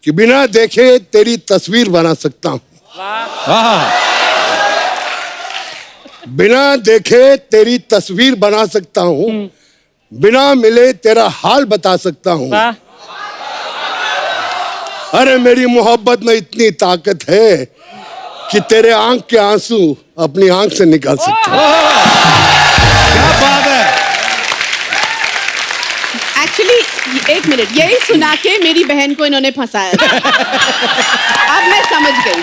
कि बिना देखे तेरी तस्वीर बना सकता हूँ, बिना देखे तेरी तस्वीर बना सकता हूँ, बिना मिले तेरा हाल बता सकता हूँ। अरे मेरी मोहब्बत में इतनी ताकत है कि तेरे आंख के आंसू अपनी आंख से निकाल सकता हूँ। क्या बात है। एक्चुअली एक मिनट, यही सुना के मेरी बहन को इन्होंने फंसाया था। अब मैं समझ गई।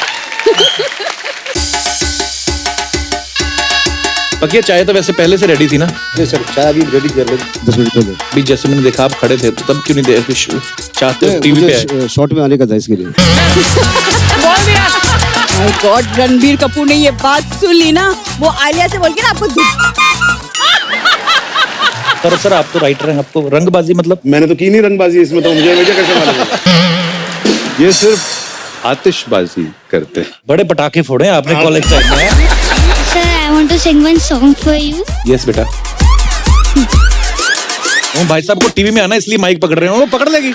बकिया चाय तो वैसे पहले से रेडी थी ना? नहीं सर, चाय अभी रेडी कर रहे 10 मिनट पहले। अभी जैसे मैंने देखा आप खड़े थे तो तब क्यों नहीं दे चाहते हो टीवी पे? शॉर्ट में आने का था इसके लिए। माय गॉड, रणबीर कपूर ने ये बात सुन ली ना, वो आलिया से बोल के ना आपको सर आप तो राइटर हैं, आपको रंगबाजी मतलब? मैंने तो की नहीं रंगबाजी इसमें, तो मुझे कैसे मालूम है? ये सिर्फ आतिशबाजी करते हैं। बड़े पटाखे फोड़े आपने कॉलेज टाइम में। Sir, I want to sing one song for you. Yes बेटा। वो भाई साहब को टीवी में आना इसलिए माइक पकड़ रहे हो, वो पकड़ लेगी।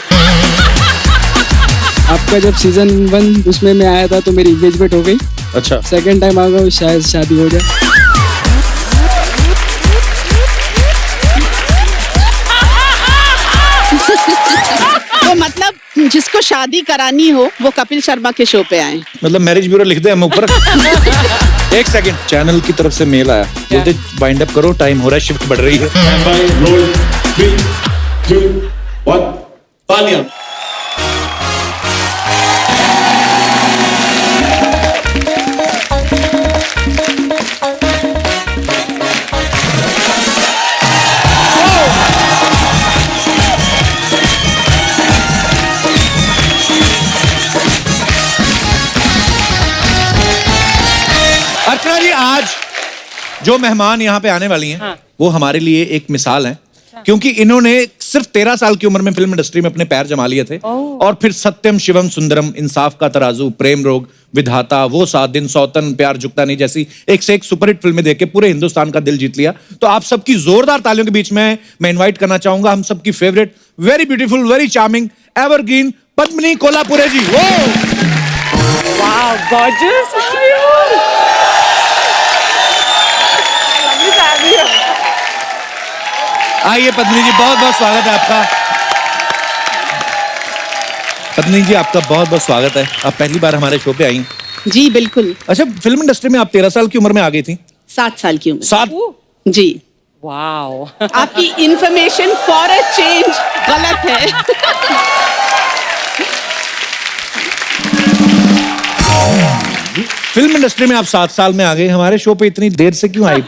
आपका जब सीजन 1 उसमें मैं आया था तो मेरी एंगेजमेंट हो गई। अच्छा। सेकंड टाइम आ गया, शायद शादी हो जाए। तो मतलब जिसको शादी करानी हो वो कपिल शर्मा के शो पे आए। मतलब मैरिज ब्यूरो लिख दे हम ऊपर। एक सेकंड, चैनल की तरफ से मेल आया, जल्दी वाइंड अप करो, टाइम हो रहा है, शिफ्ट बढ़ रही है। रोल 3, 2, 1 तालियां। अर्चना जी, आज जो मेहमान यहाँ पे आने वाली हैं, वो हमारे लिए एक मिसाल हैं, क्योंकि इन्होंने सिर्फ 13 साल की उम्र में फिल्म इंडस्ट्री में अपने पैर जमा लिए थे और फिर सत्यम शिवम सुंदरम, इंसाफ का तराजू, प्रेम रोग, विधाता, वो 7 दिन, सौतन, प्यार झुकता नहीं जैसी एक से एक सुपरहिट फिल्में देख के पूरे हिंदुस्तान का दिल जीत लिया। तो आप सबकी जोरदार तालियों के बीच में मैं इन्वाइट करना चाहूंगा हम सबकी favourite, very beautiful, very charming, evergreen Padmini Kolhapure ji. Wow, gorgeous. आइए पद्मिनी जी, बहुत बहुत स्वागत है आपका। पद्मिनी जी, आपका बहुत बहुत स्वागत है, आप पहली बार हमारे शो पे आई। जी बिल्कुल। अच्छा, फिल्म इंडस्ट्री में आप 13 साल की उम्र में आ गई थी? 7 साल की उम्र। 7? जी। वाओ। आपकी इंफॉर्मेशन फॉर अ चेंज गलत है। फिल्म इंडस्ट्री में आप 7 साल में आ गए, हमारे शो पे इतनी देर से क्यों आई?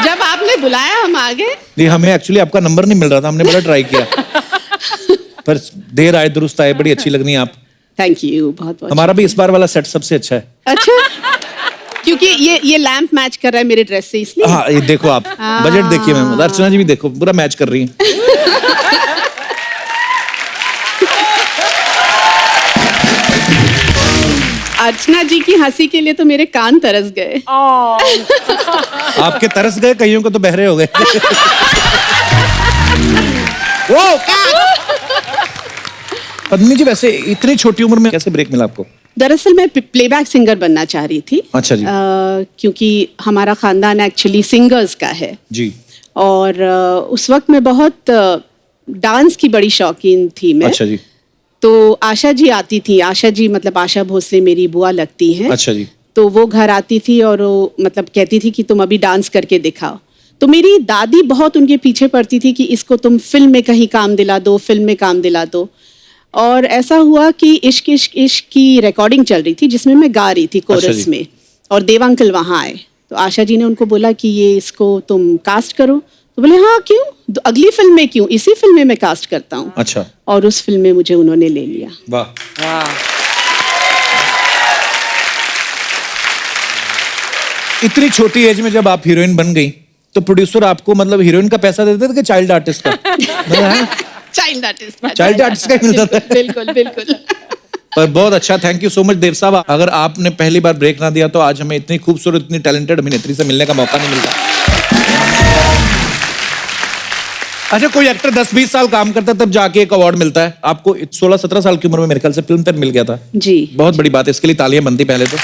जब आपने बुलाया हम आ गए। नहीं, हमें एक्चुअली आपका नंबर नहीं मिल रहा था, हमने बड़ा ट्राई किया, पर देर आए दुरुस्त आए, बड़ी अच्छी लग रही हैं आप। थैंक यू, बहुत बहुत। हमारा भी इस बार वाला सेट सबसे अच्छा है। अच्छा, क्योंकि ये लैंप मैच कर रहा है मेरे ड्रेस से, इसलिए। हाँ, ये देखो आप, बजट देखिए मैम, अर्चना जी भी देखो, पूरा मैच कर रही है। अर्चना जी की हंसी के लिए तो मेरे कान तरस गए। आपके तरस गए, कईयों को तो बहरे हो गए। पद्मिनी जी, वैसे इतनी छोटी उम्र में कैसे ब्रेक मिला आपको? दरअसल मैं प्लेबैक सिंगर बनना चाह रही थी। अच्छा जी। क्योंकि हमारा खानदान एक्चुअली सिंगर्स का है जी। और उस वक्त मैं बहुत डांस की बड़ी शौकीन थी मैं। अच्छा जी। तो आशा जी आती थी, आशा जी मतलब आशा भोसले मेरी बुआ लगती हैं। अच्छा जी। तो वो घर आती थी और वो मतलब कहती थी कि तुम अभी डांस करके दिखाओ। तो मेरी दादी बहुत उनके पीछे पड़ती थी कि इसको तुम फिल्म में कहीं काम दिला दो, फिल्म में काम दिला दो। और ऐसा हुआ कि इश्क इश्क इश्क की रिकॉर्डिंग चल रही थी जिसमें मैं गा रही थी कोरस में, और देव अंकल वहाँ आए। तो आशा जी ने उनको बोला कि ये इसको तुम कास्ट करो। तो बोले हाँ क्यों, अगली फिल्म में क्यों, इसी फिल्म में मैं कास्ट करता हूँ। अच्छा। और उस फिल्म में मुझे उन्होंने ले लिया। वाह। इतनी छोटी एज में जब आप हीरोइन बन गई तो प्रोड्यूसर आपको मतलब हीरोइन का पैसा देते थे कि चाइल्ड आर्टिस्ट का? चाइल्ड आर्टिस्ट का ही मिलता था। बिल्कुल बिल्कुल। पर बहुत अच्छा, थैंक यू सो मच देव साहब। अगर आपने पहली बार ब्रेक ना दिया तो आज हमें इतनी खूबसूरत, इतनी टैलेंटेड अभिनेत्री से मिलने का मौका नहीं मिलता। अच्छा, कोई एक्टर 10-20 साल काम करता है तब जाके एक अवार्ड मिलता है। आपको 16-17 साल की उम्र में मेरे ख्याल से फिल्म फेयर मिल गया था। जी, बहुत बड़ी बात है, इसके लिए तालियां बनती पहले तो।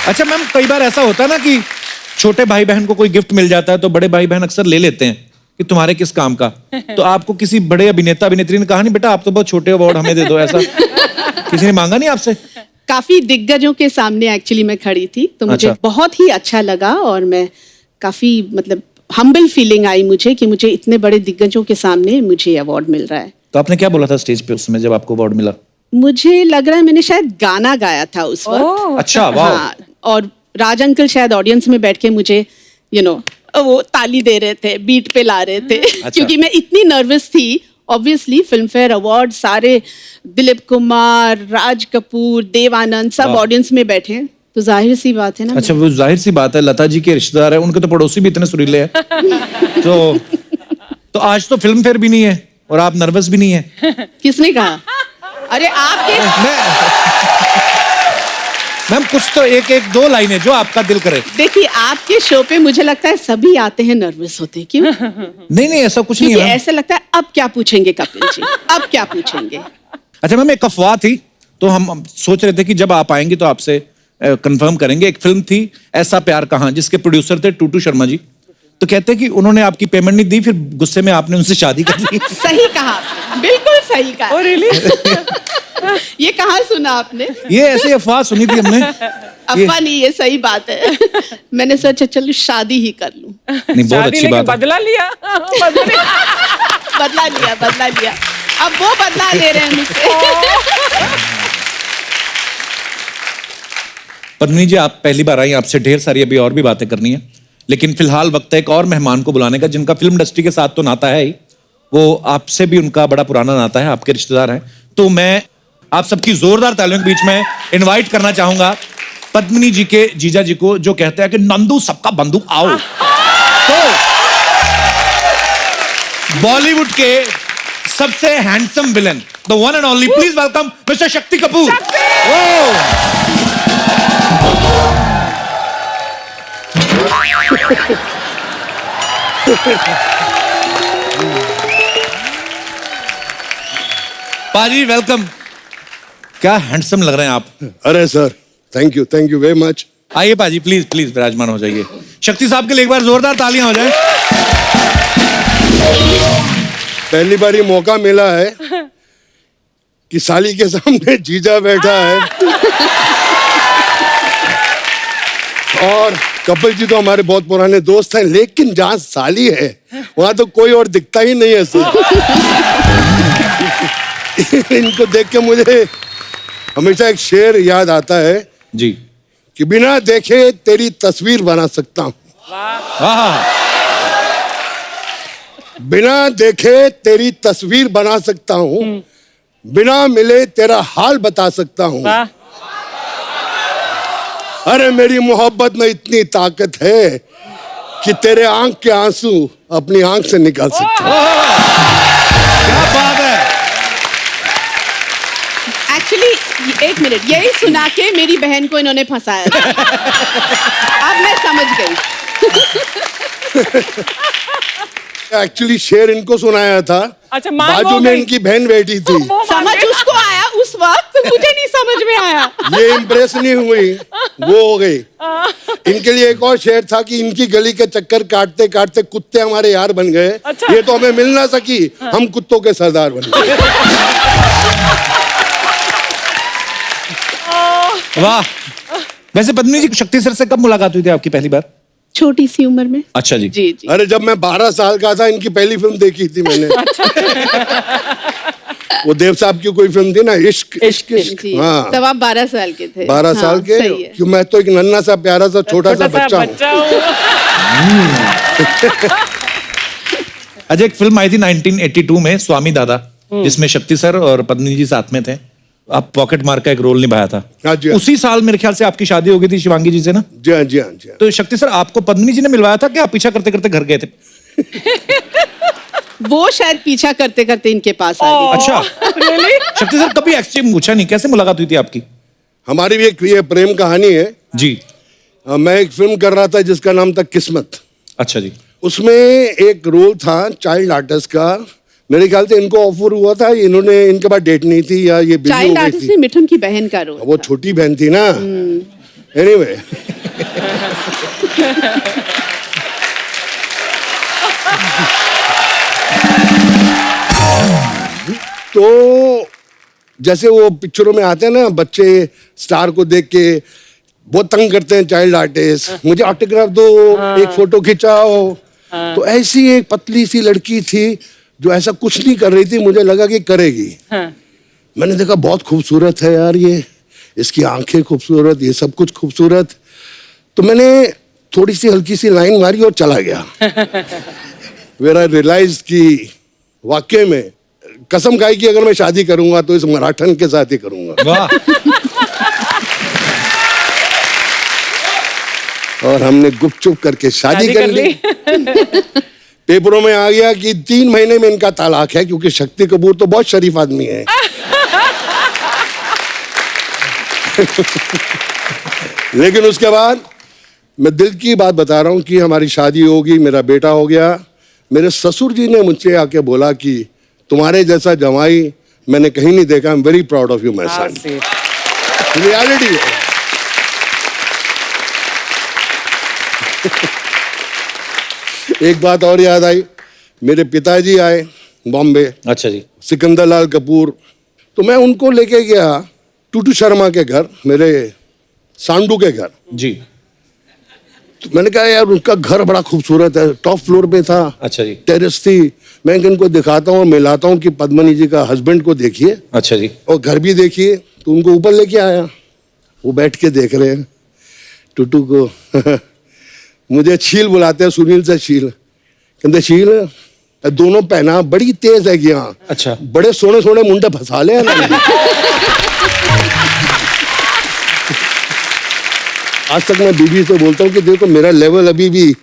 अच्छा मैम, कई बार ऐसा होता है ना कि छोटे भाई बहन को कोई गिफ्ट मिल जाता है तो बड़े भाई बहन अक्सर ले लेते हैं कि तुम्हारे किस काम का। तो आपको किसी बड़े अभिनेता अभिनेत्री ने कहा नहीं बेटा आप तो बहुत छोटे अवार्ड हमें दे दो, ऐसा किसी ने मांगा नहीं आपसे? काफी दिग्गजों के सामने एक्चुअली मैं खड़ी थी, तो मुझे अच्छा। बहुत ही अच्छा लगा और मैं काफी मतलब हम्बल फीलिंग आई मुझे कि मुझे इतने बड़े दिग्गजों के सामने मुझे अवार्ड मिल रहा है। तो आपने क्या बोला था स्टेज पे उस समय जब आपको अवार्ड मिला? मुझे लग रहा है मैंने शायद गाना गाया था उस वक्त। अच्छा, वाह। हाँ, और राज अंकल शायद ऑडियंस में बैठ के मुझे वो ताली दे रहे थे, बीट पे ला रहे थे। क्योंकि मैं इतनी नर्वस थी। ऑब्वियसली फिल्म फेयर अवार्ड सारे दिलीप कुमार, राज कपूर, देव आनंद सब ऑडियंस में बैठे हैं, तो जाहिर सी बात है ना। अच्छा, वो जाहिर सी बात है, लता जी के रिश्तेदार है, उनके तो पड़ोसी भी इतने सुरीले हैं। तो आज तो फिल्म फेयर भी नहीं है और आप नर्वस भी नहीं है। किसने कहा? अरे आपके मैम कुछ तो एक दो लाइनें जो आपका दिल करे। देखिए, आपके शो पे मुझे लगता है सभी आते हैं नर्वस होते हैं, क्यों? नहीं ऐसा कुछ नहीं क्योंकि है। ऐसा लगता है अब क्या पूछेंगे कपिल जी, अब क्या पूछेंगे। अच्छा मैम, एक अफवाह थी तो हम सोच रहे थे कि जब आप आएंगे तो आपसे कंफर्म करेंगे। एक फिल्म थी ऐसा प्यार कहाँ, जिसके प्रोड्यूसर थे टूटू शर्मा जी। तो कहते हैं कि उन्होंने आपकी पेमेंट नहीं दी, फिर गुस्से में आपने उनसे शादी कर ली। सही कहा, बिल्कुल सही कहा। ये कहाँ सुना आपने? ये ऐसे अफवाह सुनी थी हमने। अफवाह नहीं, ये सही बात है। मैंने सोचा चलो शादी ही कर लूं। नहीं, बहुत अच्छी बात है। बदला लिया बदला लिया। अब वो बदला ले रहे हैं मुझसे। पद्मिनी जी, आप पहली बार आई, आपसे ढेर सारी अभी और भी बातें करनी है, लेकिन फिलहाल वक्त है एक और मेहमान को बुलाने का जिनका फिल्म इंडस्ट्री के साथ तो नाता है ही, वो आपसे भी उनका बड़ा पुराना नाता है, आपके रिश्तेदार हैं। तो मैं आप सबकी जोरदार तालियों के बीच में इनवाइट करना चाहूंगा पद्मिनी जी के जीजा जी को, जो कहते हैं कि नंदू सबका बंधु आओ। तो बॉलीवुड के सबसे handsome villain, the one and only, please welcome mister Shakti Kapoor. पाजी वेलकम। क्या हैंडसम लग रहे हैं आप। अरे sir, thank you very much. आइए पाजी, प्लीज प्लीज विराजमान हो जाइए। शक्ति साहब के लिए एक बार जोरदार तालियां हो जाए। पहली बार ये मौका मिला है कि साली के सामने जीजा बैठा है। और कपिल जी तो हमारे बहुत पुराने दोस्त हैं, लेकिन जहां साली है वहां तो कोई और दिखता ही नहीं है सर। इनको देख के मुझे हमेशा एक शेर याद आता है जी, कि बिना देखे तेरी तस्वीर बना सकता हूं, बिना देखे तेरी तस्वीर बना सकता हूं, बिना मिले तेरा हाल बता सकता हूं। अरे मेरी मोहब्बत में इतनी ताकत है कि तेरे आंख के आंसू अपनी आंख से निकाल सकता हूं। क्या बात है। एक्चुअली एक मिनट, यही सुना के मेरी बहन को इन्होंने फंसाया था। अब मैं समझ गई। एक्चुअली शेर इनको सुनाया था। अच्छा, मान बाजू वो में गई। इनकी बहन बैठी थी। समझ उसको आया उस वक्त, मुझे नहीं समझ में आया। ये इम्प्रेस नहीं हुई, वो हो गई। इनके लिए एक और शेर था कि इनकी गली के चक्कर काटते काटते कुत्ते हमारे यार बन गए। अच्छा। ये तो हमें मिल ना सकी, हम कुत्तों के सरदार बन गए। वाह। वैसे पद्मिनी जी, शक्ति सर से कब मुलाकात हुई थी आपकी पहली बार? छोटी सी उम्र में। अच्छा जी। जी जी। अरे जब मैं 12 साल का था, इनकी पहली फिल्म देखी थी मैंने। वो देव साहब की कोई फिल्म थी ना, इश्क इश्क इश्क। जी, हाँ, तब आप 12 साल के थे। 12 साल के। सही है। क्यों, मैं तो एक नन्हा सा प्यारा सा छोटा सा बच्चा हूँ। अच्छा, एक फिल्म आई थी 1982 में, स्वामी दादा, जिसमें शक्ति सर और पद्मिनी जी साथ में थे। आप पॉकेट मार का एक रोल निभाया था। हाँ जी, हाँ। उसी साल मेरे ख्याल से आपकी शादी हो गई थी शिवांगी जी से ना? जी हाँ, जी हाँ, जी हाँ। तो शक्ति सर, आपको पद्मिनी जी ने मिलवाया था कि आप पीछा करते करते घर गए थे? वो शायद पीछा करते करते इनके पास आ गई। अच्छा। शक्ति सर, कभी एक्सचेंज पूछा नहीं, कैसे मुलाकात हुई थी आपकी? हमारी भी एक ये प्रेम कहानी है जी। मैं एक फिल्म कर रहा था जिसका नाम था किस्मत। अच्छा जी। उसमें एक रोल था चाइल्ड आर्टिस्ट का, मेरे ख्याल से इनको ऑफर हुआ था, इन्होंने, इनके पास डेट नहीं थी या ये बिजी हो चाइल्ड गई आर्टिस्ट थी। में मिठुन की बहन का रोल वो छोटी बहन थी ना। एनीवे तो जैसे वो पिक्चरों में आते हैं ना, बच्चे स्टार को देख के बहुत तंग करते हैं चाइल्ड आर्टिस्ट, मुझे ऑटोग्राफ दो, एक फोटो खिंचाओ। तो ऐसी एक पतली सी लड़की थी जो ऐसा कुछ नहीं कर रही थी, मुझे लगा कि करेगी। मैंने देखा बहुत खूबसूरत है यार ये, इसकी आंखें खूबसूरत, ये सब कुछ खूबसूरत। तो मैंने थोड़ी सी हल्की सी लाइन मारी और चला गया। वेर आई रियलाइज कि वाकई में कसम खाई कि अगर मैं शादी करूंगा तो इस मराठन के साथ ही करूंगा। वाह। और हमने गुपचुप करके शादी कर ली। पेपरों में आ गया कि 3 महीने में इनका तलाक है, क्योंकि शक्ति कपूर तो बहुत शरीफ आदमी है। लेकिन उसके बाद मैं दिल की बात बता रहा हूं कि हमारी शादी होगी, मेरा बेटा हो गया। मेरे ससुर जी ने मुझसे आके बोला कि तुम्हारे जैसा जमाई मैंने कहीं नहीं देखा, I am very proud of you my son. Reality है। एक बात और याद आई, मेरे पिताजी आए बॉम्बे, अच्छा जी। सिकंदर लाल कपूर, तो मैं उनको लेके गया टूटू शर्मा के घर, मेरे सांडू के घर जी। तो मैंने कहा यार उनका घर बड़ा खूबसूरत है, टॉप फ्लोर पे था। अच्छा जी। टेरेस थी। मैं इनको दिखाता हूँ, मिलाता हूँ कि पद्मनी जी का हस्बैंड को देखिए अच्छा जी। और घर भी देखिए। तो उनको ऊपर लेके आया, वो बैठ के देख रहे हैं टूटू को। मुझे छील बुलाते हैं, सुनील से छील, कहते छील दोनों पहना बड़ी तेज है यहाँ। अच्छा। बड़े सोने सोने मुंडे फंसा ले ना। आज तक मैं बीबी से बोलता हूँ कि देखो मेरा लेवल अभी भी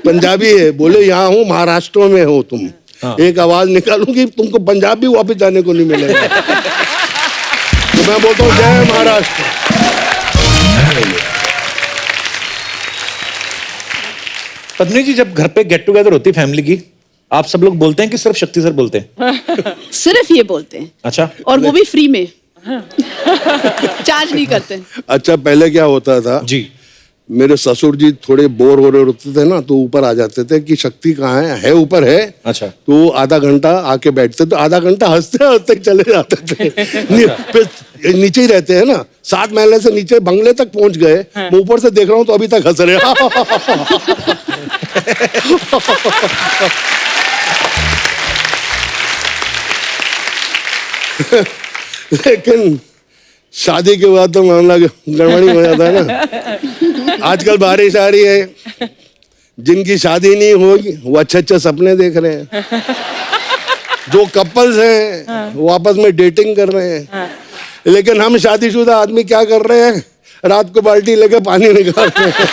पंजाबी है। बोले यहाँ हूँ, महाराष्ट्र में हो तुम। हाँ। एक आवाज निकालूंगी तुमको पंजाब भी वापस जाने को नहीं मिलेगा। तो मैं बोलता हूँ जय महाराष्ट्र। पत्नी जी, जब घर पे गेट टुगेदर होती फैमिली की, आप सब लोग बोलते हैं कि सिर्फ शक्ति सर बोलते हैं? सिर्फ ये बोलते हैं। अच्छा। और वो भी फ्री में। चार्ज नहीं करते। अच्छा, पहले क्या होता था जी। मेरे ससुर जी थोड़े बोर हो रहे होते थे ना, तो ऊपर आ जाते थे कि शक्ति कहाँ है ऊपर है। अच्छा। तो आधा घंटा आके बैठते, तो आधा घंटा हंसते हंसते चले जाते थे। फिर नीचे ही रहते हैं ना, 7 महले से नीचे बंगले तक पहुंच गए। मैं ऊपर से देख रहा हूँ तो अभी तक हंस रहे। लेकिन शादी के बाद तो मामला गड़बड़ी हो जाता है ना। आजकल बारिश आ रही है, जिनकी शादी नहीं होगी वो अच्छे अच्छे सपने देख रहे हैं। जो कपल्स हैं वो आपस में डेटिंग कर रहे हैं। लेकिन हम शादीशुदा आदमी क्या कर रहे हैं, रात को बाल्टी लेके पानी निकाल रहे हैं।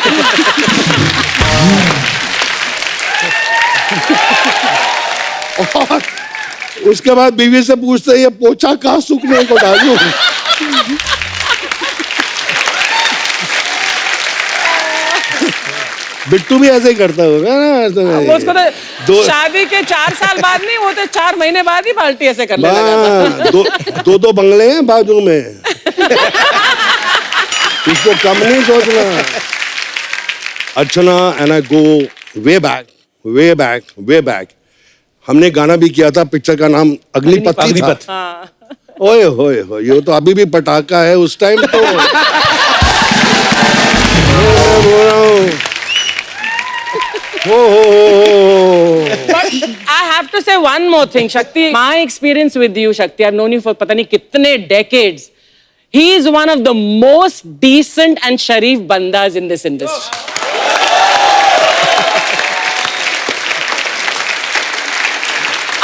और उसके बाद बीवी से पूछते हैं ये पोछा कहाँ सूखने को डालूं। बिट्टू भी ऐसे ही करता होगा ना। वो उसको तो शादी के 4 साल बाद नहीं, वो तो 4 महीने बाद ही बाल्टी ऐसे करने लगा था। दो बंगले हैं बाजू में। इसको कम नहीं सोचना। Archana and I go way back. हमने गाना भी किया था, पिक्चर का नाम अग्निपथ था। ओए होए हो, ये तो अभी भी पटाखा है। उस टाइम तो But I have to say one more thing, Shakti. My experience with you, Shakti, I've known you for पता नहीं कितने decades. He is one of the most decent and sharif bandas in this industry.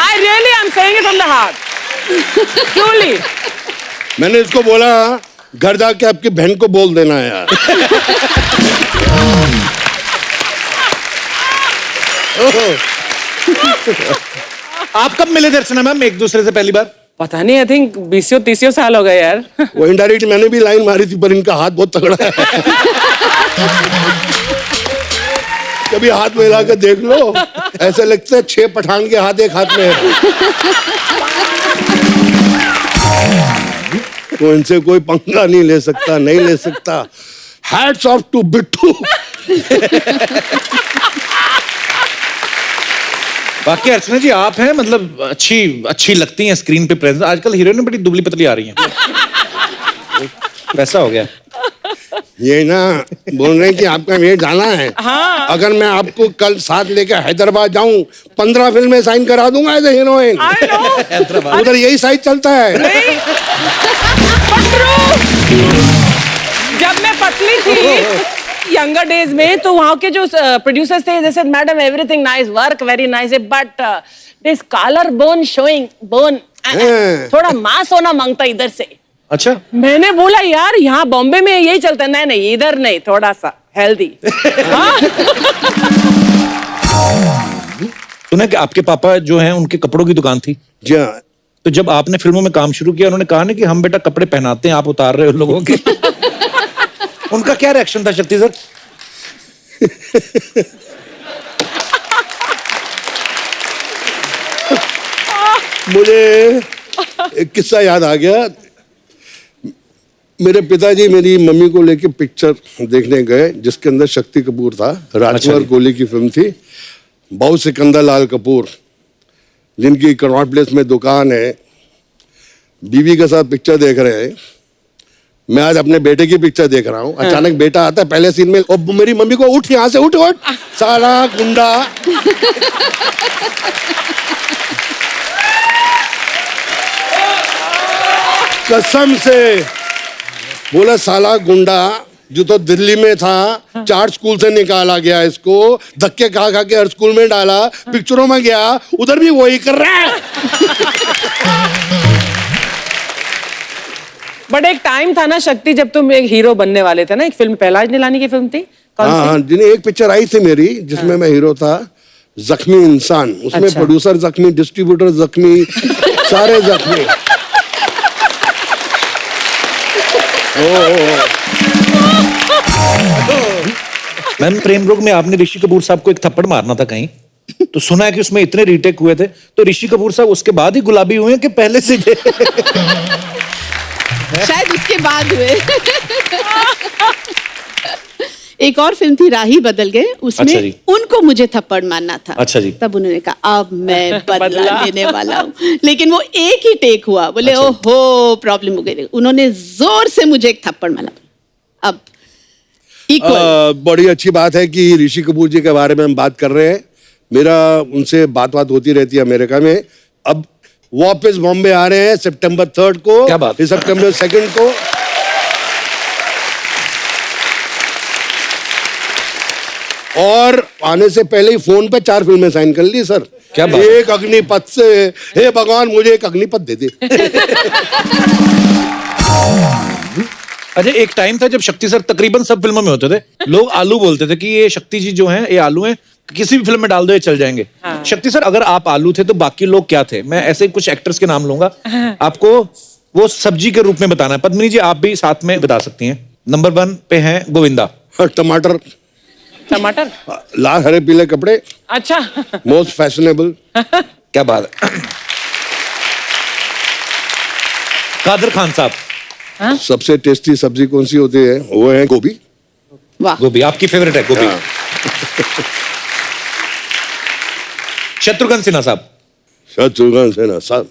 I really am saying it from the heart. Truly. मैंने इसको बोला घर जाके आपकी बहन को बोल देना है यार। आप कब मिले दर्शना मैम एक दूसरे से पहली बार? पता नहीं, I think 20-30 साल हो गए यार। वो इनडायरेक्ट मैंने भी लाइन मारी थी, पर इनका हाथ बहुत तगड़ा है। कभी हाथ मिला के देख लो, ऐसा लगता है 6 पठान के हाथ एक हाथ में है। तो इनसे कोई पंगा नहीं ले सकता, नहीं ले सकता। Hats off to Bittu. बाकी अर्चना जी आप हैं मतलब अच्छी लगती हैं स्क्रीन पे प्रेजेंस। आजकल हीरोइन बड़ी दुबली पतली आ रही हैं, वैसा हो गया। ये ना बोल रहे हैं कि आपका वेट जाना है। हाँ। अगर मैं आपको कल साथ लेकर हैदराबाद जाऊं, 15 फिल्में साइन करा दूंगा एज ए हीरोइन। उधर यही साइज चलता है। जब मैं पतली थी यंगर डेज में, तो वहां के जो प्रोड्यूसर्स थे, जैसे madam everything nice, work very nice, but this collar bone showing bone, थोड़ा मांस होना मांगता इधर से। अच्छा, मैंने बोला यार यहाँ बॉम्बे में यही चलता है। नहीं इधर नहीं, थोड़ा सा हेल्दी। सुना कि आपके पापा जो हैं उनके कपड़ों की दुकान थी। जी हाँ। तो जब आपने फिल्मों में काम शुरू किया, उन्होंने कहा ना कि हम बेटा कपड़े पहनाते हैं, आप उतार रहे हो लोगों के। उनका क्या रिएक्शन था शक्ति सर? मुझे एक किस्सा याद आ गया। मेरे पिताजी मेरी मम्मी को लेके पिक्चर देखने गए, जिसके अंदर शक्ति कपूर था। राजकुमार कोहली की फिल्म थी, बाऊ सिकंदर लाल कपूर, जिनकी कनॉट प्लेस में दुकान है। बीवी के साथ पिक्चर देख रहे हैं। मैं आज अपने बेटे की पिक्चर देख रहा हूँ। अचानक बेटा आता है पहले सीन में, और मेरी मम्मी को उठ यहाँ से, उठ साला गुंडा। कसम से बोला साला गुंडा, जो तो दिल्ली में था, 4 स्कूल से निकाला गया, इसको धक्के खा खा के हर स्कूल में डाला, पिक्चरों में गया, उधर भी वही कर रहा है। बट एक टाइम था ना शक्ति, जब तुम एक हीरो बनने वाले थे ना। एक फिल्म पहलाज निलानी की फिल्म थी, कौन सी? हाँ, जिन्हें एक पिक्चर आई थी मेरी, जिसमें मैं हीरो था, जख्मी इंसान। उसमें अच्छा। प्रोड्यूसर जख्मी, डिस्ट्रीब्यूटर जख्मी, सारे जख्मी। मैम प्रेम रोग में आपने ऋषि कपूर साहब को एक थप्पड़ मारना था कहीं, तो सुना है कि उसमें इतने रीटेक हुए थे। तो ऋषि कपूर साहब उसके बाद ही गुलाबी हुए कि पहले से थे? शायद उसके बाद हुए। एक और फिल्म थी राही बदल गए, उसमें अच्छा जी। उनको मुझे थप्पड़ मारना था। अच्छा जी। तब उन्होंने कहा अब मैं बदला लेने वाला हूँ, लेकिन वो एक ही टेक हुआ। बोले अच्छा। ओहो प्रॉब्लम हो गई। उन्होंने जोर से मुझे एक थप्पड़ मारा। अब इक्वल। बड़ी अच्छी बात है कि ऋषि कपूर जी के बारे में हम बात कर रहे हैं। मेरा उनसे बात होती रहती है अमेरिका में। अब वापस बॉम्बे आ रहे हैं सितंबर 3 को। क्या बात? सितंबर 2 को। और आने से पहले ही फोन पे 4 फिल्में साइन कर ली सर। क्या बात? एक अग्निपथ से, हे भगवान मुझे एक अग्निपथ दे दे। अच्छा, एक टाइम था जब शक्ति सर तकरीबन सब फिल्मों में होते थे। लोग आलू बोलते थे कि ये शक्ति जी जो हैं ये आलू हैं, किसी भी फिल्म में डाल दो ये चल जाएंगे। शक्ति सर अगर आप आलू थे तो बाकी लोग क्या थे? मैं ऐसे कुछ एक्टर्स के नाम लूंगा, आपको वो सब्जी के रूप में बताना है। पद्मिनी जी आप भी साथ में बता सकती हैं। नंबर 1 पे हैं गोविंदा। टमाटर। टमाटर, लाल हरे पीले कपड़े, अच्छा। Most fashionable. क्या बात है। कादर खान साहब। सबसे टेस्टी सब्जी कौन सी होती है? वो है गोभी। वाह। गोभी आपकी फेवरेट है गोभी। हाँ। शत्रुघ्न सिन्हा साहब। शत्रुघ्न सिन्हा साहब,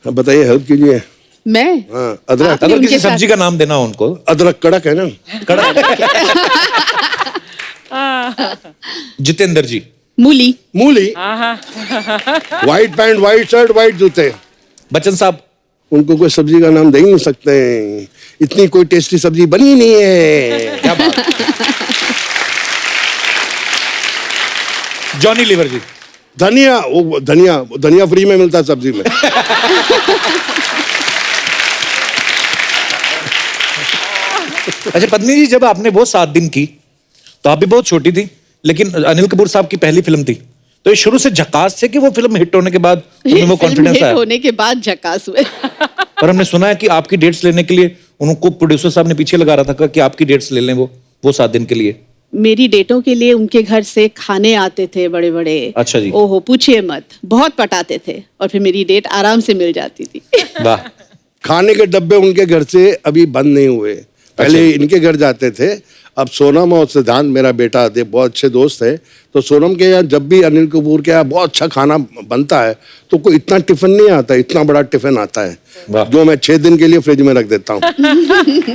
हाँ, बताइए, हेल्प कीजिए। मैं हाँ, अदरक। अगर उनके किसी साथ- सब्जी का नाम देना हो उनको। अदरक कड़क है ना। जितेंद्र जी। मूली। मूली। White pant, white shirt, white जूते। बच्चन साहब। उनको कोई सब्जी का नाम दे ही नहीं सकते, इतनी कोई टेस्टी सब्जी बनी नहीं है। क्या बात। जॉनी लीवर जी। धनिया। वो धनिया फ्री में मिलता है सब्जी में। अच्छा पत्नी जी, जब आपने वो 7 दिन की तो आप भी बहुत छोटी थी, लेकिन अनिल कपूर साहब की पहली फिल्म थी, तो ये शुरू से झकास थे कि वो फिल्म हिट होने के बाद उनमें वो कॉन्फिडेंस आया? होने के बाद झकास हुए। और हमने सुना है कि आपकी डेट्स लेने के लिए उनको प्रोड्यूसर साहब ने पीछे लगा रहा था कि आपकी डेट्स ले लें वो 7 दिन के लिए। मेरी डेटों के लिए उनके घर से खाने आते थे बड़े बड़े। अच्छा जी। ओहो पूछिए मत, बहुत पटाते थे और फिर मेरी डेट आराम से मिल जाती थी। वाह। खाने के डब्बे उनके घर से अभी बंद नहीं हुए, पहले इनके घर जाते थे। अब सोनम और सिद्धांत मेरा बेटा थे, बहुत अच्छे दोस्त है, तो सोनम के यहाँ जब भी अनिल कपूर के यहाँ बहुत अच्छा खाना बनता है तो कोई इतना टिफिन नहीं आता, इतना बड़ा टिफिन आता है जो मैं 6 दिन के लिए फ्रिज में रख देता हूँ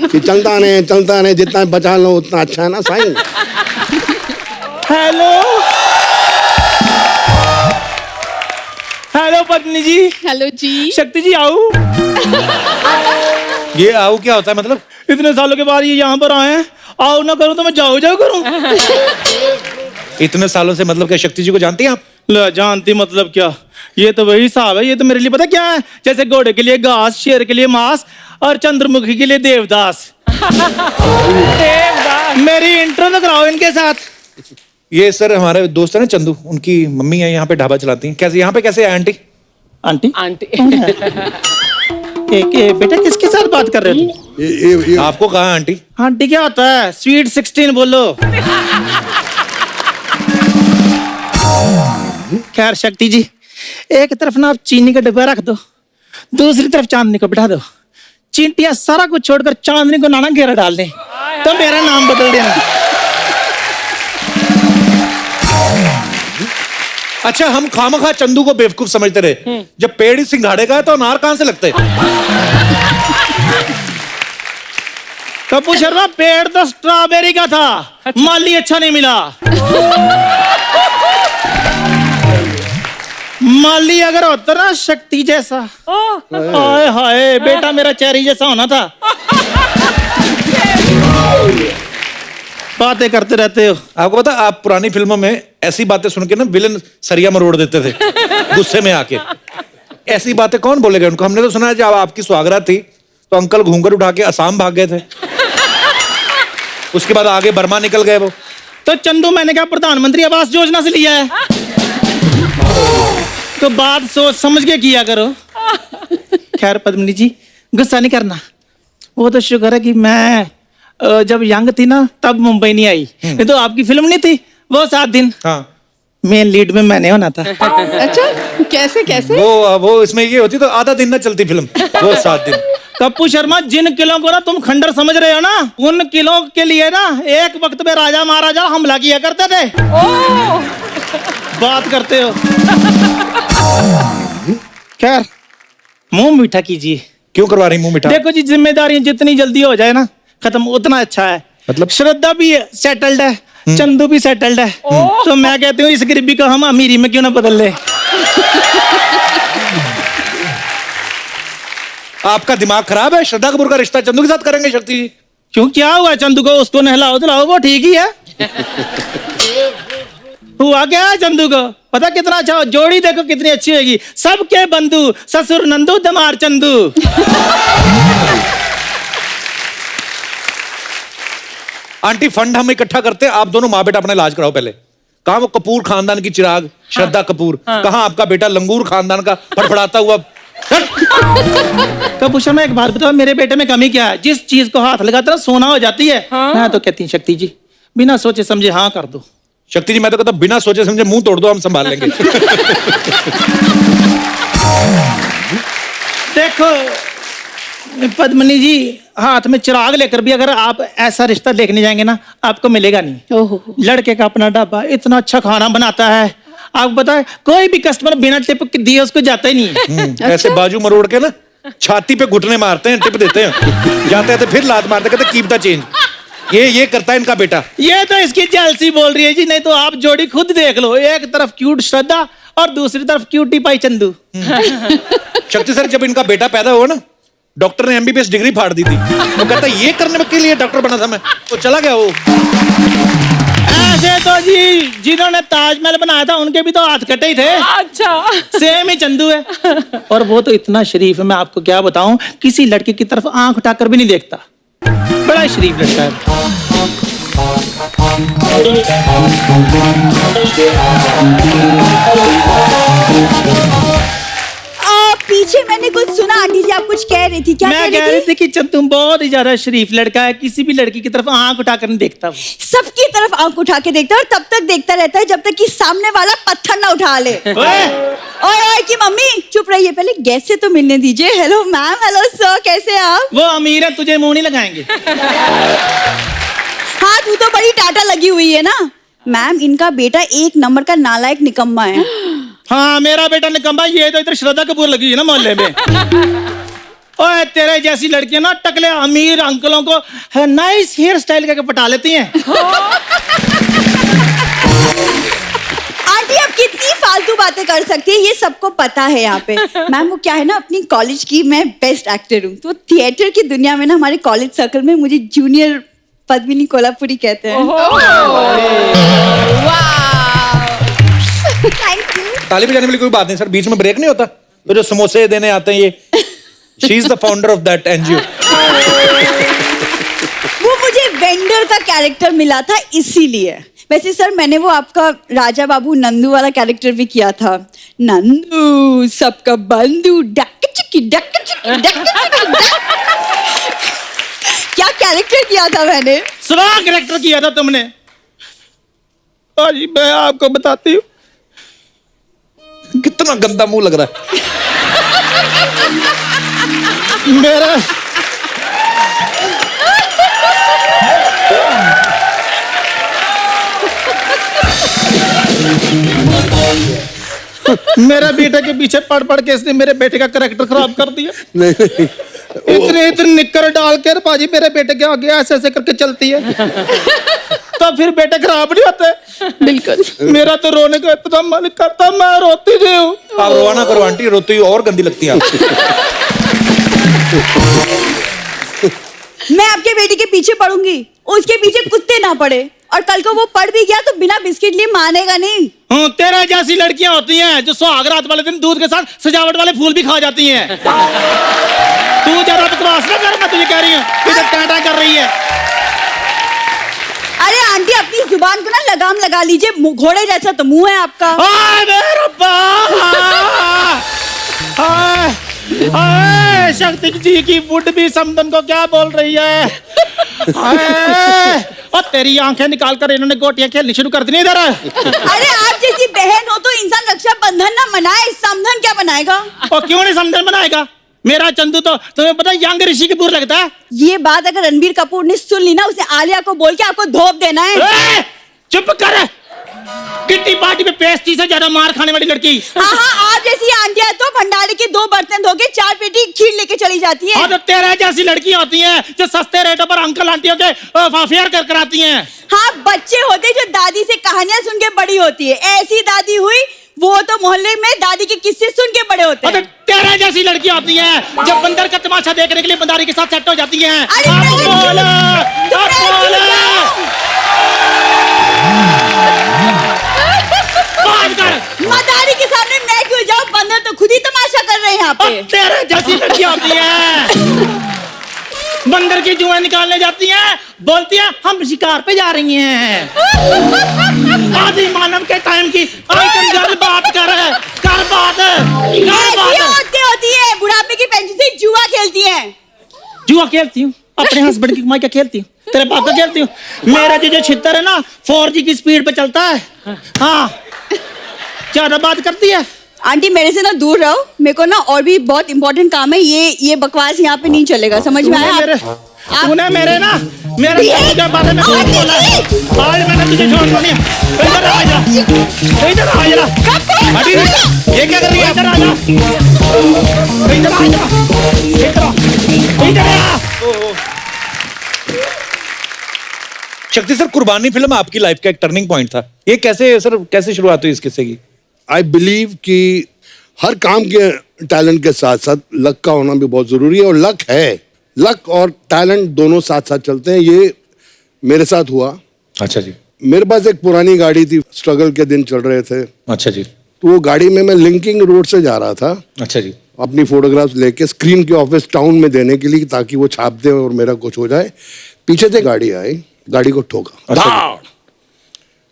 कि चलता नहीं, जितना बचा लो उतना अच्छा है ना साईं। हेलो हेलो पत्नी जी। हेलो जी। शक्ति जी आओ। ये आओ क्या होता है मतलब? इतने सालों के बाद ये यहाँ पर आए हैं, आओ ना करूं तो मैं जाओ करूं। इतने सालों से मतलब क्या शक्ति जी को जानती हैं आप? ला जानती मतलब क्या, ये तो वही हिसाब है। ये तो मेरे लिए पता क्या है, जैसे घोड़े के लिए घास, शेर के लिए मांस और चंद्रमुखी के लिए देवदास। मेरी इंट्रो तो कराओ इनके साथ। ये सर हमारे दोस्त है ना चंदू, उनकी मम्मी है, यहाँ पे ढाबा चलाती हैं। कैसे यहाँ पे कैसे है आंटी? Aunty aunty. बेटा किसके साथ बात कर रहे हो? ये आपको कहा आंटी? आंटी क्या होता है? स्वीट 16 बोलो। खैर शक्ति जी, एक तरफ ना आप चीनी का डब्बा रख दो, दूसरी तरफ चांदनी को बिठा दो। चींटियां सारा कुछ छोड़कर चांदनी को नाना घेरा डाल दें तो मेरा नाम बदल देना। अच्छा, हम खामखा चंदू को बेवकूफ समझते रहे। जब पेड़ ही सिंघाड़े का है तो अनार कहां से लगते? कपूर शर्मा, पेड़ तो स्ट्रॉबेरी का था, माली अच्छा नहीं मिला। माली अगर होता ना शक्ति जैसा, हाय हाय बेटा मेरा चेरी जैसा होना था। बातें करते रहते हो। आपको पता, आप पुरानी फिल्मों में ऐसी बातें सुन के ना विलन सरिया मरोड़ देते थे गुस्से में आके। ऐसी बातें कौन बोलेगा उनको? हमने तो सुना है जब आपकी सुहागरात थी तो अंकल घूंघट उठा के असम भाग गए थे, उसके बाद आगे बर्मा निकल गए वो। तो चंदू मैंने कहा प्रधानमंत्री आवास योजना से लिया है, तो बात सोच समझ के किया करो। खैर पद्मिनी जी, गुस्सा नहीं करना। वो तो शुक्र है कि मैं जब यंग थी ना तब मुंबई नहीं आई, नहीं तो आपकी फिल्म नहीं थी वो 7 दिन। हाँ, मेन लीड में मैंने होना था। अच्छा, कैसे कैसे? वो इसमें ये होती तो आधा दिन ना चलती फिल्म, वो 7 दिन। कप्पू शर्मा, जिन किलों को ना तुम खंडर समझ रहे हो ना, उन किलों के लिए ना एक वक्त में राजा महाराजा हमला किया करते थे। बात करते हो। खैर मुंह मीठा कीजिए। क्यों करवा रही मुंह मीठा? देखो जी, जिम्मेदारियां जितनी जल्दी हो जाए ना खत्म उतना अच्छा है। मतलब श्रद्धा भी सेटल्ड है, चंदू भी सेटल्ड है, तो मैं कहती हूँ इस गरीबी को हम अमीरी में क्यों ना बदल ले। आपका दिमाग खराब है? श्रद्धा कपूर का रिश्ता चंदू के साथ करेंगे शक्ति जी? क्यों, क्या हुआ? चंदू को उसको नहलाओ धुलाओ, वो ठीक ही है। हुआ क्या है चंदू को? पता कितना अच्छा, जोड़ी देखो कितनी अच्छी होगी। सबके बंधु, ससुर नंदू दमार चंदू। आंटी, फंड हम इकट्ठा करते हैं, आप दोनों माँ बेटा अपना इलाज कराओ पहले। कहाँ वो कपूर खानदान की चिराग श्रद्धा कपूर, कहाँ आपका बेटा लंगूर खानदान का फड़फड़ाता हुआ? कपूर शर्मा, एक बात बताओ, मेरे बेटे में कमी क्या है? जिस चीज को हाथ लगाता है सोना हो जाती है। मैं तो कहती हूँ शक्ति जी, बिना सोचे समझे हाँ कर दो। शक्ति जी, मैं तो कहता बिना सोचे समझे मुंह तोड़ दो, हम संभाल लेंगे। देखो पद्मिनी जी, हाथ में चिराग लेकर भी अगर आप ऐसा रिश्ता देखने जाएंगे ना, आपको मिलेगा नहीं। ओहो, लड़के का अपना ढाबा, इतना अच्छा खाना बनाता है, आपको पता है कोई भी कस्टमर बिना टिप दिए उसको जाता ही नहीं है। ऐसे बाजू मरोड़ के ना छाती पे घुटने मारते हैं, टिप देते हैं, जाते हैं फिर लात मारते, कहते कीप द चेंज। ये करता है इनका बेटा। ये तो इसकी जेलसी बोल रही है जी, नहीं तो आप जोड़ी खुद देख लो। एक तरफ क्यूट श्रद्धा और दूसरी तरफ क्यूटी पाई चंदू। शक्ति सर, जब इनका बेटा पैदा हुआ ना, डॉक्टर ने MBBS डिग्री फाड़ दी थी। वो कहता है ये करने के लिए डॉक्टर बना था मैं, तो चला गया वो। ऐसे तो जी जिन्होंने ताजमहल बनाया था उनके भी तो हाथ कटे ही थे। अच्छा, सेम ही चंदू है। और वो तो इतना शरीफ है, मैं आपको क्या बताऊं, किसी लड़के की तरफ आंख उठाकर भी नहीं देखता। बड़ा शरीफ लड़का है। आप पीछे मैंने कुछ सुना, आंटी जी आप कुछ कह रही थी, क्या मैं कह रही थी कि तुम बहुत ही ज्यादा शरीफ लड़का है, किसी भी लड़की की तरफ आंख उठाकर नहीं देखता वो। सबकी तरफ आंख उठा के देखता है और तब तक देखता रहता है जब तक कि सामने वाला पत्थर ना उठा ले। ओए की मम्मी चुप रहिए, पहले गेस्ट से तो मिलने दीजिए। हेलो मैम, हेलो सर, कैसे हैं आप? वो अमीर है, तुझे मुंह नहीं लगाएंगे। हाँ तू तो बड़ी टाटा लगी हुई है ना। मैम इनका बेटा एक नंबर का नालायक निकम्मा है। हाँ मेरा बेटा निकम्मा, ये तो इधर श्रद्धा कपूर लगी है ना मोहल्ले में। ओए तेरे जैसी लड़कियां ना टकले अमीर अंकलों को नाइस हेयर स्टाइल करके पटा लेती हैं। आंटी आप कितनी फालतू बातें कर सकती है, ये सबको पता है यहाँ पे। मैम वो क्या है ना, अपनी कॉलेज की मैं बेस्ट एक्टर हूँ, तो थिएटर की दुनिया में ना हमारे कॉलेज सर्कल में मुझे जूनियर पद्मिनी कोल्हापुरी कहते हैं। Thank you. ताली बजाने वाली कोई बात नहीं सर, बीच में ब्रेक नहीं होता? तो जो समोसे देने आते हैं ये, she is the founder of that NGO. वो मुझे वेंडर का कैरेक्टर मिला था इसीलिए। वैसे सर मैंने वो आपका राजा बाबू नंदू वाला कैरेक्टर भी किया था। नंदू सबका बंधु, डक चिकी डक चिकी डक चिकी। क्या कैरेक्टर किया था मैंने? स्वाग कैरेक्टर किया था तुमने। और मैं आपको बताती हूँ, कितना गंदा मुंह लग रहा है मेरा मेरे बेटे के पीछे पढ़ पढ़ के इसने मेरे बेटे का कैरेक्टर खराब कर दिया। नहीं नहीं इतने निक्कर डाल के पाजी मेरे बेटे के आगे ऐसे ऐसे करके चलती है तो फिर बेटे खराब नहीं होते। बिल्कुल। मेरा तो रोने का इतना मन करता, मैं रोती नहीं हूँ। आप रोना करो आंटी, रोती हुई और गंदी लगती है आप। मैं आपके बेटी के पीछे पढ़ूंगी, उसके पीछे कुत्ते ना पड़े, और कल को वो पढ़ भी गया तो बिना बिस्किट लिए मानेगा नहीं। तेरे जैसी लड़कियां होती हैं जो सुहाग रात वाले दिन दूध के साथ सजावट वाले फूल भी खा जाती हैं। तू ज्यादा बकवास ना कर, मैं तुझे कह रही हूँ, तुझे टाटा कर रही है। अरे आंटी अपनी जुबान को ना लगाम लगा लीजिए, घोड़े जैसा तो मुंह है आपका। शक्ति जी की बुढ़ भी समदन को क्या बोल रही है। और तेरी आंखें निकाल कर इन्होंने गोटियां खेलनी शुरू कर दी इधर। अरे आप जैसी बहन हो तो इंसान रक्षा बंधन ना मनाए, समधन क्या बनाएगा? और क्यों नहीं समधन बनाएगा? मेरा चंदू तो तुम्हें पता यंग ऋषि कपूर लगता है। ये बात अगर रणबीर कपूर ने सुन ली ना, उसे आलिया को बोल के आपको धोप देना है। चुप कर, किट्टी पार्टी में पेस्टी से ज्यादा मार खाने वाली लड़की। हाँ आप जैसी आंटियां तो भंडारे के 2 बर्तन धो के 4 पेटी खीर लेके चली जाती है। हाँ तो तेरे जैसी लड़की होती हैं जो सस्ते रेटों पर अंकल आंटियों के अफेयर कर कराती हैं। हाँ बच्चे होते जो दादी से कहानियां सुन के बड़ी होती है, ऐसी दादी हुई वो तो मोहल्ले में दादी के किस्से सुन के बड़े होते हैं। तेरे जैसी लड़की होती हैं जब बंदर का तमाशा देखने के लिए बंदारी के साथ सेट हो जाती हैं। मदारी के सामने मैं क्यों जाऊं, बंदर तो खुद ही तमाशा कर रहे हैं यहाँ पे। तेरे जैसी लड़की होती है बंदर की जुएं निकालने जाती हैं, बोलती हैं हम शिकार पे जा रही हैं। आदि मानव के टाइम की आइटम बात कर बात होती है, बुढ़ापे की पेंशन से जुआ खेलती है। जुआ खेलती हूँ, अपने हस्बैंड की कमाई का खेलती हूँ, तेरे बाप का खेलती हूँ। मेरा जो छितर है ना 4G की स्पीड पे चलता है। हाँ ज्यादा बात करती है। आंटी मेरे से ना दूर रहो, मेरे को ना और भी बहुत इंपॉर्टेंट काम है। ये बकवास यहाँ पे नहीं चलेगा, समझ में आया? तूने मेरे ना मेरे बारे में बोला, आज मैंने तुझे छोड़ना नहीं। इधर आ जा, इधर आ जा। ये क्या कर रही है? इधर आ जा, इधर आ जा, इधर आ। शक्ति सर, कुर्बानी फिल्म आपकी लाइफ का एक टर्निंग पॉइंट था। ये कैसे शुरुआत हुई इस किस्से की? आई बिलीव कि हर काम के टैलेंट के साथ साथ लक का होना भी बहुत जरूरी है, और लक है, लक और टैलेंट दोनों साथ साथ चलते हैं। ये मेरे साथ हुआ। अच्छा जी। मेरे पास एक पुरानी गाड़ी थी, स्ट्रगल के दिन चल रहे थे। अच्छा जी। तो वो गाड़ी में मैं लिंकिंग रोड से जा रहा था। अच्छा जी। अपनी फोटोग्राफ्स लेके स्क्रीन के ऑफिस टाउन में देने के लिए, ताकि वो छाप दे और मेरा कुछ हो जाए। पीछे से गाड़ी आई, गाड़ी को ठोका। अच्छा।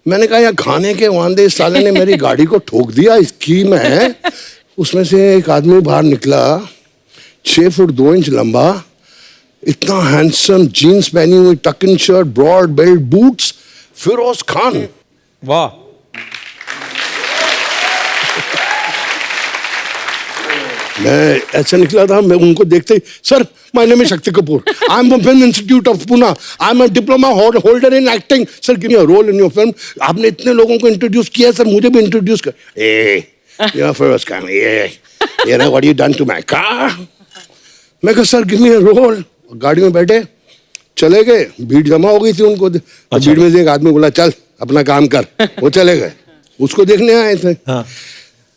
मैंने कहा यार खाने के वांदे, इस साले ने मेरी गाड़ी को ठोक दिया, इसकी मैं उसमें से एक आदमी बाहर निकला, 6 फुट 2 इंच लंबा, इतना हैंडसम, जीन्स पहनी हुई, tuck in shirt, broad belt, boots, Firoz Khan. वाह। मैं ऐसे निकला था, मैं उनको देखते ही, sir my name is Shakti Kapoor, I am from film institute of Pune, I am a diploma holder in acting, sir give me a role in your film. आपने इतने लोगों को इंट्रोड्यूस किया, सर मुझे भी इंट्रोड्यूस कर। ये फिरोज खान, ये ना what you done to my car. मैं कहा sir give me a role. गाड़ी में बैठे चले गए, भीड़ जमा हो गई थी उनको। भीड़ में से एक आदमी बोला चल अपना काम कर, वो चले गए, उसको देखने आए थे। हाँ।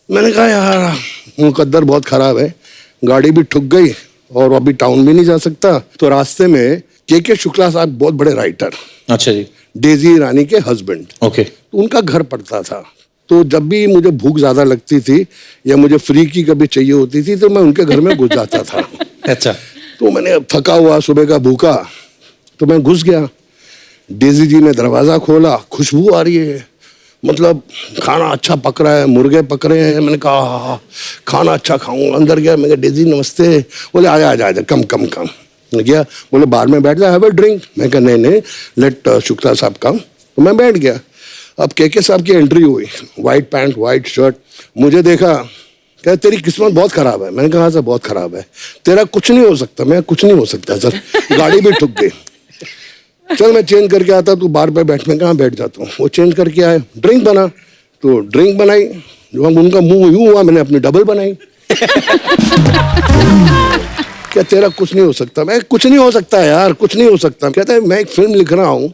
मैंने कहा यार मुकद्दर बहुत खराब है, गाड़ी भी ठुक गई और अभी टाउन भी नहीं जा सकता। तो रास्ते में के शुक्ला साहब बहुत बड़े राइटर, अच्छा जी, डेजी ईरानी के हस्बैंड, ओके, तो उनका घर पड़ता था। तो जब भी मुझे भूख ज्यादा लगती थी या मुझे फ्री की कभी चाहिए होती थी तो मैं उनके घर में घुस जाता था। अच्छा। तो मैंने थका हुआ, सुबह का भूखा, तो मैं घुस गया। डेजी जी ने दरवाजा खोला, खुशबू आ रही है, मतलब खाना अच्छा पक रहा है, मुर्गे पक रहे हैं। मैंने कहा हाँ, खाना अच्छा खाऊंगा। अंदर गया, मैं कहा डेजी नमस्ते। बोले आजा आजा आजा, कम कम कम। मैं गया, बोले बाहर में बैठ जा, हैव अ ड्रिंक। मैं कहा नहीं, लेट शुक्ला साहब कम। तो मैं बैठ गया। अब के साहब की एंट्री हुई, वाइट पैंट वाइट शर्ट, मुझे देखा, कहा तेरी किस्मत बहुत खराब है। मैंने कहा सर बहुत खराब है, तेरा कुछ नहीं हो सकता। मैं कुछ नहीं हो सकता सर, गाड़ी भी ठुक गई। चल मैं चेंज करके आता, तू बार पे बैठ। मैं कहाँ बैठ जाता हूँ। वो चेंज करके आए, ड्रिंक बना, तो ड्रिंक बनाई। जो हम उनका मुंह यूं हुआ, मैंने अपनी डबल बनाई। क्या तेरा कुछ नहीं हो सकता? मैं कुछ नहीं हो सकता यार, कुछ नहीं हो सकता। कहता है मैं एक फिल्म लिख रहा हूँ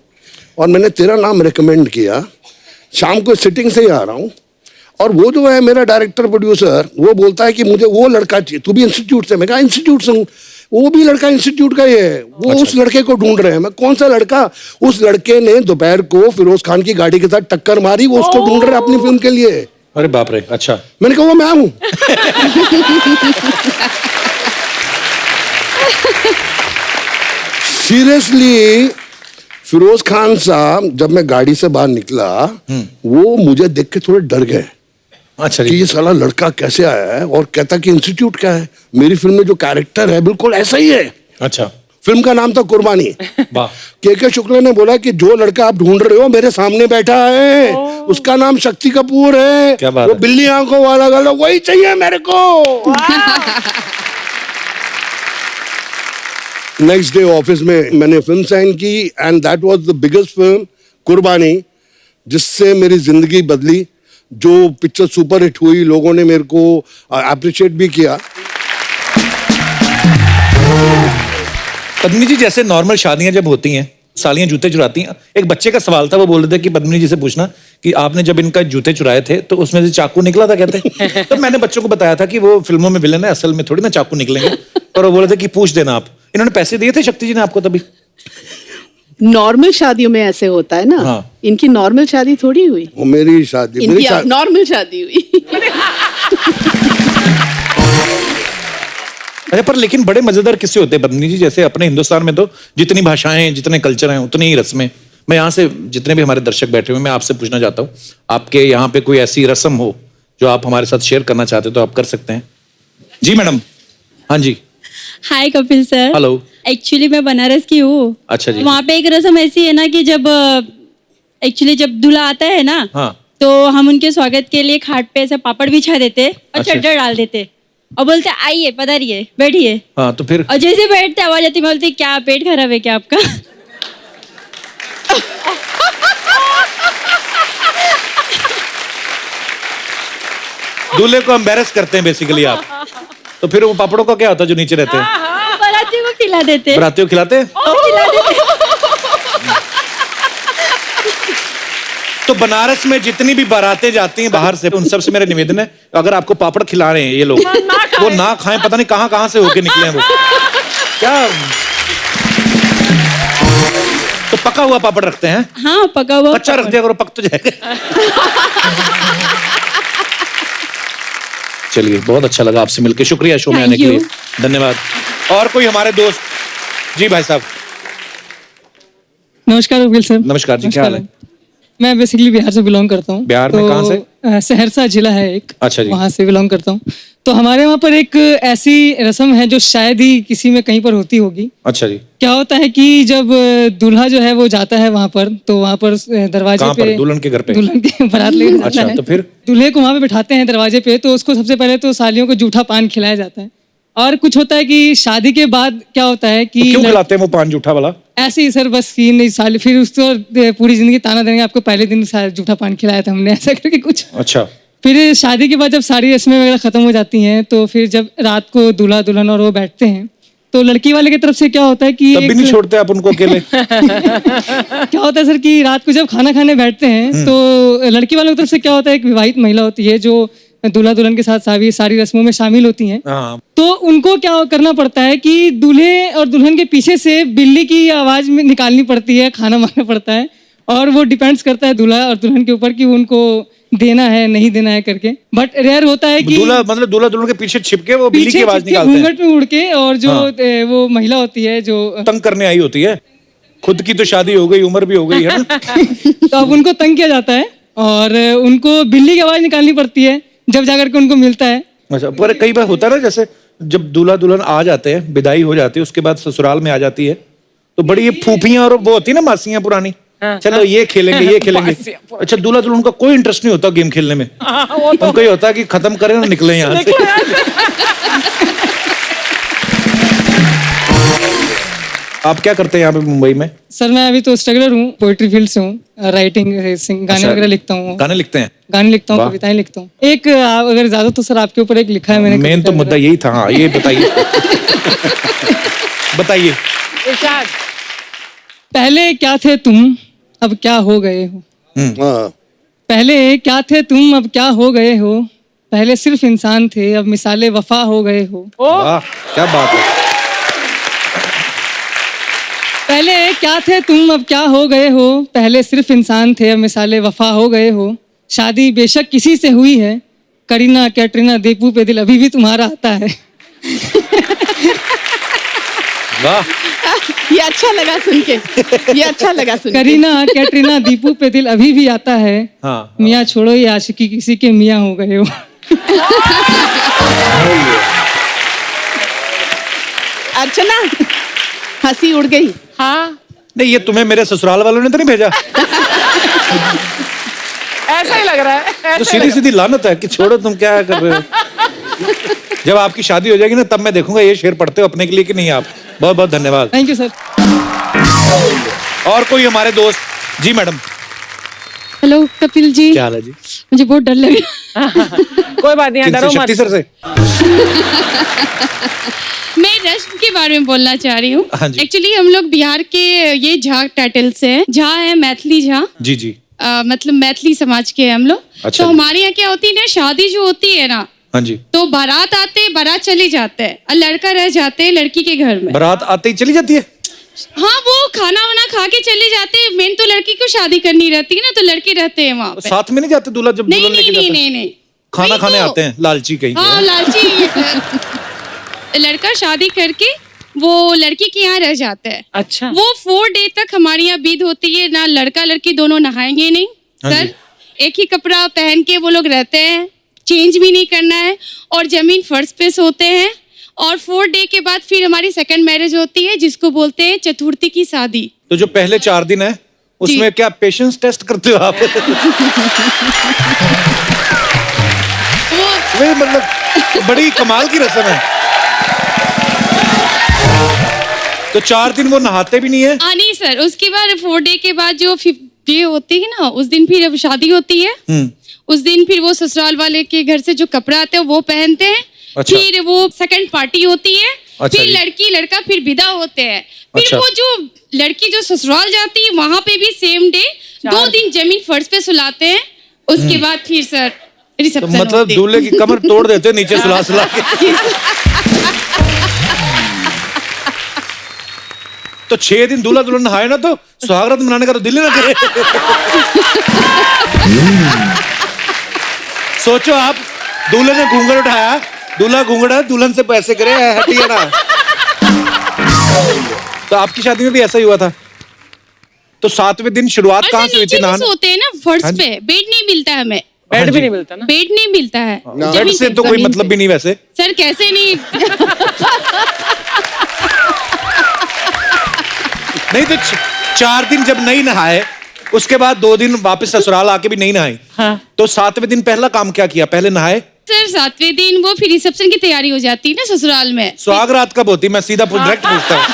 और मैंने तेरा नाम रिकमेंड किया, शाम को सिटिंग से ही आ रहा हूँ, और वो जो है मेरा डायरेक्टर प्रोड्यूसर, वो बोलता है कि मुझे वो लड़का चाहिए। तू भी इंस्टीट्यूट से? मैं कहा इंस्टीट्यूट से हूँ। वो भी लड़का इंस्टीट्यूट का ही है। वो उस लड़के को ढूंढ रहे हैं। मैं कौन सा लड़का? उस लड़के ने दोपहर को फिरोज खान की गाड़ी के साथ टक्कर मारी, वो उसको ढूंढ रहे हैं अपनी फिल्म के लिए। अरे बाप रे, अच्छा। मैंने कहा वो मैं हूँ। सीरियसली फिरोज खान साहब जब मैं गाड़ी से बाहर निकला, वो मुझे देख के थोड़े डर गए। अच्छा कि ये साला लड़का कैसे आया है, और कहता कि इंस्टीट्यूट का है। मेरी फिल्म में जो कैरेक्टर है बिल्कुल ऐसा ही है। अच्छा। फिल्म का नाम था कुर्बानी। वाह। के शुक्ला ने बोला कि जो लड़का आप ढूंढ रहे हो मेरे सामने बैठा है, उसका नाम शक्ति कपूर है। क्या बात वो है? बिल्ली आंखों वाला गला, वही चाहिए मेरे को। नेक्स्ट डे ऑफिस में मैंने फिल्म साइन की, and that was the biggest film, कुर्बानी, जिससे मेरी जिंदगी बदली। जो पिक्चर सुपर हिट हुई, लोगों ने मेरे को अप्रिशिएट भी किया। पद्मिनी जी, जैसे नॉर्मल शादियां जब होती हैं, सालियां जूते चुराती हैं, एक बच्चे का सवाल था, वो बोल रहे थे कि पद्मिनी जी से पूछना कि आपने जब इनका जूते चुराए थे तो उसमें से चाकू निकला था कहते। तो मैंने बच्चों को बताया था कि वो फिल्मों में विलन है, असल में थोड़ी ना चाकू निकलेंगे। और वो बोले थे कि पूछ देना आप। इन्होंने पैसे दिए थे शक्ति जी ने आपको तभी? नॉर्मल शादियों में ऐसे होता है ना। हाँ। इनकी नॉर्मल शादी थोड़ी हुई, वो मेरी शादी, इनकी नॉर्मल शादी हुई। अरे पर लेकिन बड़े मजेदार किस्से होते हैं पद्मिनी जी। जैसे अपने हिंदुस्तान में तो जितनी भाषाएं, जितने कल्चर हैं, उतनी ही रस्में। मैं यहाँ से जितने भी हमारे दर्शक बैठे हुए, मैं आपसे पूछना चाहता हूँ, आपके यहाँ पे कोई ऐसी रस्म हो जो आप हमारे साथ शेयर करना चाहते हो तो आप कर सकते हैं। जी मैडम। हाँ जी। हाय कपिल सर। हेलो। एक्चुअली मैं बनारस की हूँ। अच्छा जी। वहाँ पे एक रस्म ऐसी है ना कि जब जब दूल्हा आता है ना, हाँ। तो हम उनके स्वागत के लिए खाट पे ऐसे पापड़ बिछा देते और अच्छा। चद्दर डाल देते और बोलते आइए पधारिए बैठिए। हाँ तो फिर? और जैसे बैठते आवाज आती, मैं बोलती क्या पेट खराब है क्या आपका? दूल्हे को एम्बैरेस करते हैं बेसिकली आप। तो फिर वो पापड़ों का क्या होता है जो नीचे रहते हैं? बारातियों को खिला देते। बरातियों को खिलाते हैं? खिला देते। तो बनारस में जितनी भी बारातें जाती हैं बाहर से, उन सब से मेरा निवेदन है, अगर आपको पापड़ खिला रहे हैं ये लोग, वो ना खाएं। पता नहीं कहां कहां से होके निकले हैं वो। क्या तो पका हुआ पापड़ रखते हैं? हाँ पका हुआ। कच्चा रख दिया करो, पक तो जाएगा। चलिए, बहुत अच्छा लगा आपसे मिलकर। शुक्रिया शो में आने के लिए, धन्यवाद। और कोई हमारे दोस्त? जी भाई साहब। नमस्कार कपिल सर। नमस्कार जी, क्या हाल है? मैं बेसिकली बिहार से बिलोंग करता हूँ। बिहार में कहाँ से? सहरसा जिला है एक। अच्छा जी। वहाँ से बिलोंग करता हूँ। तो हमारे वहाँ पर एक ऐसी रस्म है जो शायद ही किसी में कहीं पर होती होगी। अच्छा जी। क्या होता है कि जब दूल्हा जो है वो जाता है वहाँ पर, तो वहाँ पर दरवाजे कहाँ पे पर? दुल्हन के घर पे? दुल्हन के बारात लेकर जाता अच्छा, है। तो फिर? दूल्हे को वहाँ पे बिठाते हैं दरवाजे पे, तो उसको सबसे पहले तो सालियों को जूठा पान खिलाया जाता है। और कुछ होता है कि शादी के बाद क्या होता है कि तो क्यों खिलाते हैं वो पान जूठा वाला? ऐसे ही सर, बस कि नहीं साल फिर उसको पूरी जिंदगी ताना देंगे, आपको पहले दिन जूठा पान खिलाया था हमने, ऐसा करके कुछ। अच्छा। फिर शादी के बाद जब सारी रस्में वगैरह खत्म हो जाती हैं, तो फिर जब रात को दूल्हा दुल्हन और वो बैठते हैं, तो लड़की वाले की तरफ से क्या होता है कि तब भी नहीं छोड़ते आप उनको अकेले? क्या होता है सर कि रात को जब खाना खाने बैठते हैं, तो लड़की वालों की तरफ से क्या होता है, एक विवाहित महिला होती है जो दूल्हा दुल्हन के साथ सारी रस्मों में शामिल होती हैं। हाँ। तो उनको क्या करना पड़ता है कि दूल्हे और दुल्हन के पीछे से बिल्ली की आवाज में निकालनी पड़ती है, खाना मारना पड़ता है, और वो डिपेंड्स करता है दूल्हा और दुल्हन के ऊपर कि उनको देना है नहीं देना है करके। बट रेयर होता है कि दूल्हा दुल्हन के पीछे छिपके वो बिल्ली की आवाज निकालते हैं, घूंघट में उड़ के, और जो वो महिला होती है जो तंग करने आई होती है, खुद की तो शादी हो गई, उम्र भी हो गई है ना। तो अब उनको तंग किया जाता है और उनको बिल्ली की आवाज निकालनी पड़ती है जब जाकर के उनको मिलता है। अच्छा, पर कई बार होता है ना, जैसे जब दूल्हा दुल्हन आ जाते हैं, विदाई हो जाती है, उसके बाद ससुराल में आ जाती है, तो बड़ी ये फूफियां और वो होती है ना मासियां पुरानी, चलो ये खेलेंगे ये खेलेंगे। अच्छा, दूल्हा दुल्हन का कोई इंटरेस्ट नहीं होता गेम खेलने में, उनको ये होता है कि खत्म करें और निकले यहाँ से। आप क्या करते हैं यहाँ पे मुंबई में? सर मैं अभी तो स्ट्रगलर हूँ, पोएट्री फील्ड से हूँ, राइटिंग गाने वगैरह लिखता हूँ। गाने लिखते हैं? गाने लिखता हूँ, कविताएं लिखता हूँ। एक अगर ज्यादा तो सर आपके ऊपर एक लिखा है मैंने। मेन तो मुद्दा यही था। हाँ, ये बताइए। बताइए। पहले क्या थे तुम अब क्या हो गए हो, पहले क्या थे तुम अब क्या हो गए हो, पहले सिर्फ इंसान थे अब मिसाले वफा हो गए हो। वाह, क्या बात है। पहले क्या थे तुम अब क्या हो गए हो, पहले सिर्फ इंसान थे अब मिसाले वफा हो गए हो। शादी बेशक किसी से हुई है, करीना कैटरीना दीपू पे दिल अभी भी तुम्हारा आता है। वाह, ये अच्छा लगा सुन के, ये अच्छा लगा सुन के। करीना कैटरीना दीपू पे दिल अभी भी आता है। हाँ। मियाँ छोड़ो ये आशिकी किसी के मियाँ हो गए हो। अर्चना हंसी उड़ गई। हाँ, नहीं, ये तुम्हें मेरे ससुराल वालों ने तो नहीं भेजा? ऐसा ही लग रहा है। तो सीधी सीधी लानत है कि छोड़ो तुम क्या कर रहे हो। जब आपकी शादी हो जाएगी ना, तब मैं देखूंगा ये शेर पढ़ते हो अपने के लिए कि नहीं आप। बहुत बहुत धन्यवाद। Thank you sir. और कोई हमारे दोस्त? जी मैडम। हेलो कपिल जी, क्या हाल है जी? मुझे बहुत डर लग रहा है। कोई बात नहीं, डरो मत। शक्ति सर से? मैं रस्म के बारे में बोलना चाह रही हूँ। हाँ जी। एक्चुअली हम लोग बिहार के ये झा टाइटल से हैं। झा है मैथिली झा। जी जी। मतलब मैथिली समाज के हैं हम लोग। अच्छा तो जी। हमारे यहाँ क्या होती है ना, शादी जो होती है ना, हाँ जी। तो बारात आते बारात चले जाते हैं और लड़का रह जाते हैं लड़की के घर में। बारात आते ही चली जाती है? हाँ, वो खाना वाना खा के चले जाते हैं। मेन तो लड़की को शादी करनी रहती है ना, तो लड़के रहते हैं वहाँ पे। साथ में नहीं जाते दूल्हा जब नहीं दुल्हन लेके नहीं जाते नहीं हैं? नहीं नहीं, खाना वही खाने तो। आते हैं, लालची कहीं के। हाँ, लालची। लड़का शादी करके वो लड़की के यहाँ रह जाता है। अच्छा। वो 4 डे तक हमारे यहाँ बीत होती है ना, लड़का लड़की दोनों नहाएंगे नहीं हाँ सर। जी। एक ही कपड़ा पहन के वो लोग रहते हैं, चेंज भी नहीं करना है, और जमीन फर्श पे सोते हैं। और 4 डे के बाद फिर हमारी सेकंड मैरिज होती है, जिसको बोलते हैं चतुर्थी की शादी। तो जो पहले 4 दिन है उसमें क्या पेशेंस टेस्ट करते हो आप? वही मतलब बड़ी कमाल की रस्म है। तो 4 दिन वो नहाते भी नहीं है? नहीं सर, उसके बाद 4 डे के बाद जो 5th डे होती है ना, उस दिन फिर अब शादी होती है। उस दिन फिर वो ससुराल वाले के घर से जो कपड़ा आते हैं वो पहनते हैं। अच्छा। फिर वो सेकंड पार्टी होती है। अच्छा फिर जी। लड़की लड़का फिर विदा होते हैं। फिर अच्छा। वो जो लड़की जो ससुराल जाती है वहां पे भी सेम डे 2 दिन जमीन फर्श पे सुलाते हैं। उसके बाद फिर सर तो रिसेप्शन मतलब दूल्हे की कमर तोड़ देते नीचे सुला सुला के। तो 6 दिन दूल्हा दुल्हन नहाए ना, तो सुहागरात मनाने का तो दिल ही ना करे। सोचो आप, दूल्हे ने घूंघट उठाया, दूल्हा घूंघट, दुल्हन से पैसे करे, हटिए ना। तो आपकी शादी में भी ऐसा ही हुआ था? तो 7वें दिन शुरुआत और कहाँ सर से हुई नीचे थी भी नहाने? सोते हैं ना फर्श हाँ जी। पे, बेड नहीं मिलता हमें, बेड भी नहीं मिलता ना। बेड नहीं मिलता है बेड जमीन से पे, तो कोई जमीन मतलब पे। भी नहीं वैसे। सर कैसे नहीं नहीं तो 4 दिन जब नहीं नहाए, उसके बाद 2 दिन वापस ससुराल आके भी नहीं नहाए, तो 7वें दिन पहला काम क्या किया? पहले नहाए? सर 7वें दिन वो फिर रिसेप्शन की तैयारी हो जाती है ना ससुराल में। सुहाग रात कब होती? मैं सीधा डायरेक्ट पूछता हूँ।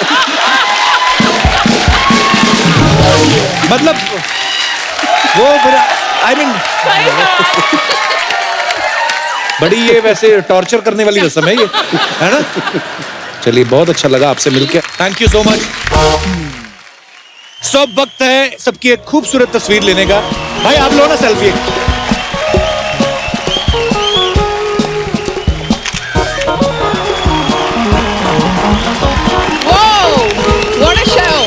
मतलब वो आई मीन बड़ी ये वैसे टॉर्चर करने वाली रस्म है ये, है ना? चलिए, बहुत अच्छा लगा आपसे मिलकर, थैंक यू सो मच। सब वक्त है सबकी एक खूबसूरत तस्वीर लेने का। भाई आप लो ना सेल्फी। What a show!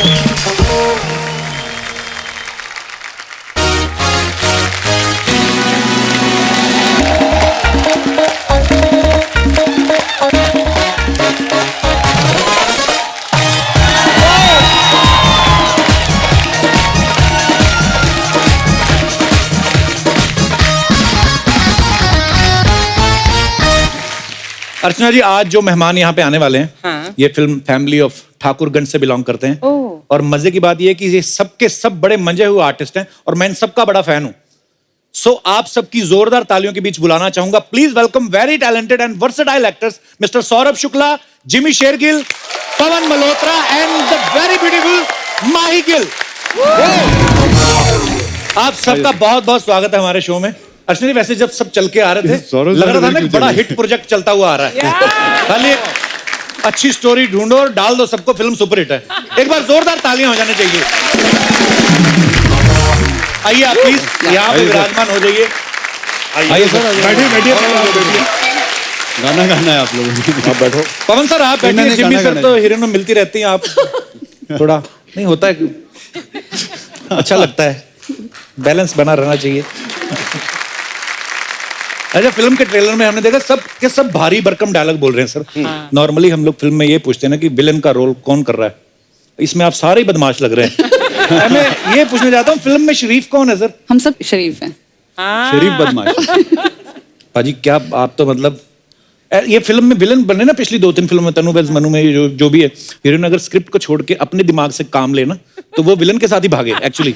अर्चना जी, आज जो मेहमान यहाँ पे आने वाले हैं, हाँ। ये फिल्म फैमिली ऑफ ठाकुरगंज से बिलोंग करते हैं। और मजे की बात ये है कि ये सबके सब बड़े मंजे हुए आर्टिस्ट हैं और मैं इन सबका बड़ा फैन हूं। सो आप सबकी जोरदार तालियों के बीच बुलाना चाहूंगा, please welcome very talented and versatile actors mister Saurabh Shukla, Jimmy Shergill, Pavan Malhotra and the very beautiful Mahi Gill. आप सबका बहुत बहुत स्वागत है हमारे शो में। अर्चना जी, वैसे जब सब चल के आ रहे थे, सौरभ लग रहा था ना बिल्कुल बड़ा चलिए। हिट प्रोजेक्ट चलता हुआ आ रहा है। खाली एक अच्छी स्टोरी ढूंढो और डाल दो सबको, फिल्म सुपर हिट है। एक बार जोरदार तालियां हो जानी चाहिए। आइए आप प्लीज यहाँ पे विराजमान हो जाइए। आइए सर, बैठिए बैठिए, गाना गाना है आप लोगों को। आप बैठो। पवन सर आप बैठिए, जिम्मी सर तो हीरोइन में मिलती रहती हैं, आप थोड़ा नहीं होता है, अच्छा लगता है, बैलेंस बना रहना चाहिए। अच्छा, फिल्म के ट्रेलर में हमने देखा सब के सब भारी भरकम डायलॉग बोल रहे हैं सर। नॉर्मली हम लोग फिल्म में ये पूछते हैं ना कि विलेन का रोल कौन कर रहा है, इसमें आप सारे ही बदमाश लग रहे हैं। मैं ये पूछने जाता हूँ, फिल्म में शरीफ कौन है सर? हम सब शरीफ हैं। शरीफ बदमाश। पाजी क्या आप तो मतलब ये फिल्म में विलन बने ना, पिछली 2-3 फिल्मों में, तनु वेल्स, मनु में, जो भी है, हीरोइन अगर स्क्रिप्ट को छोड़ के अपने दिमाग से काम ले ना, तो वो विलन के साथ ही भागे एक्चुअली।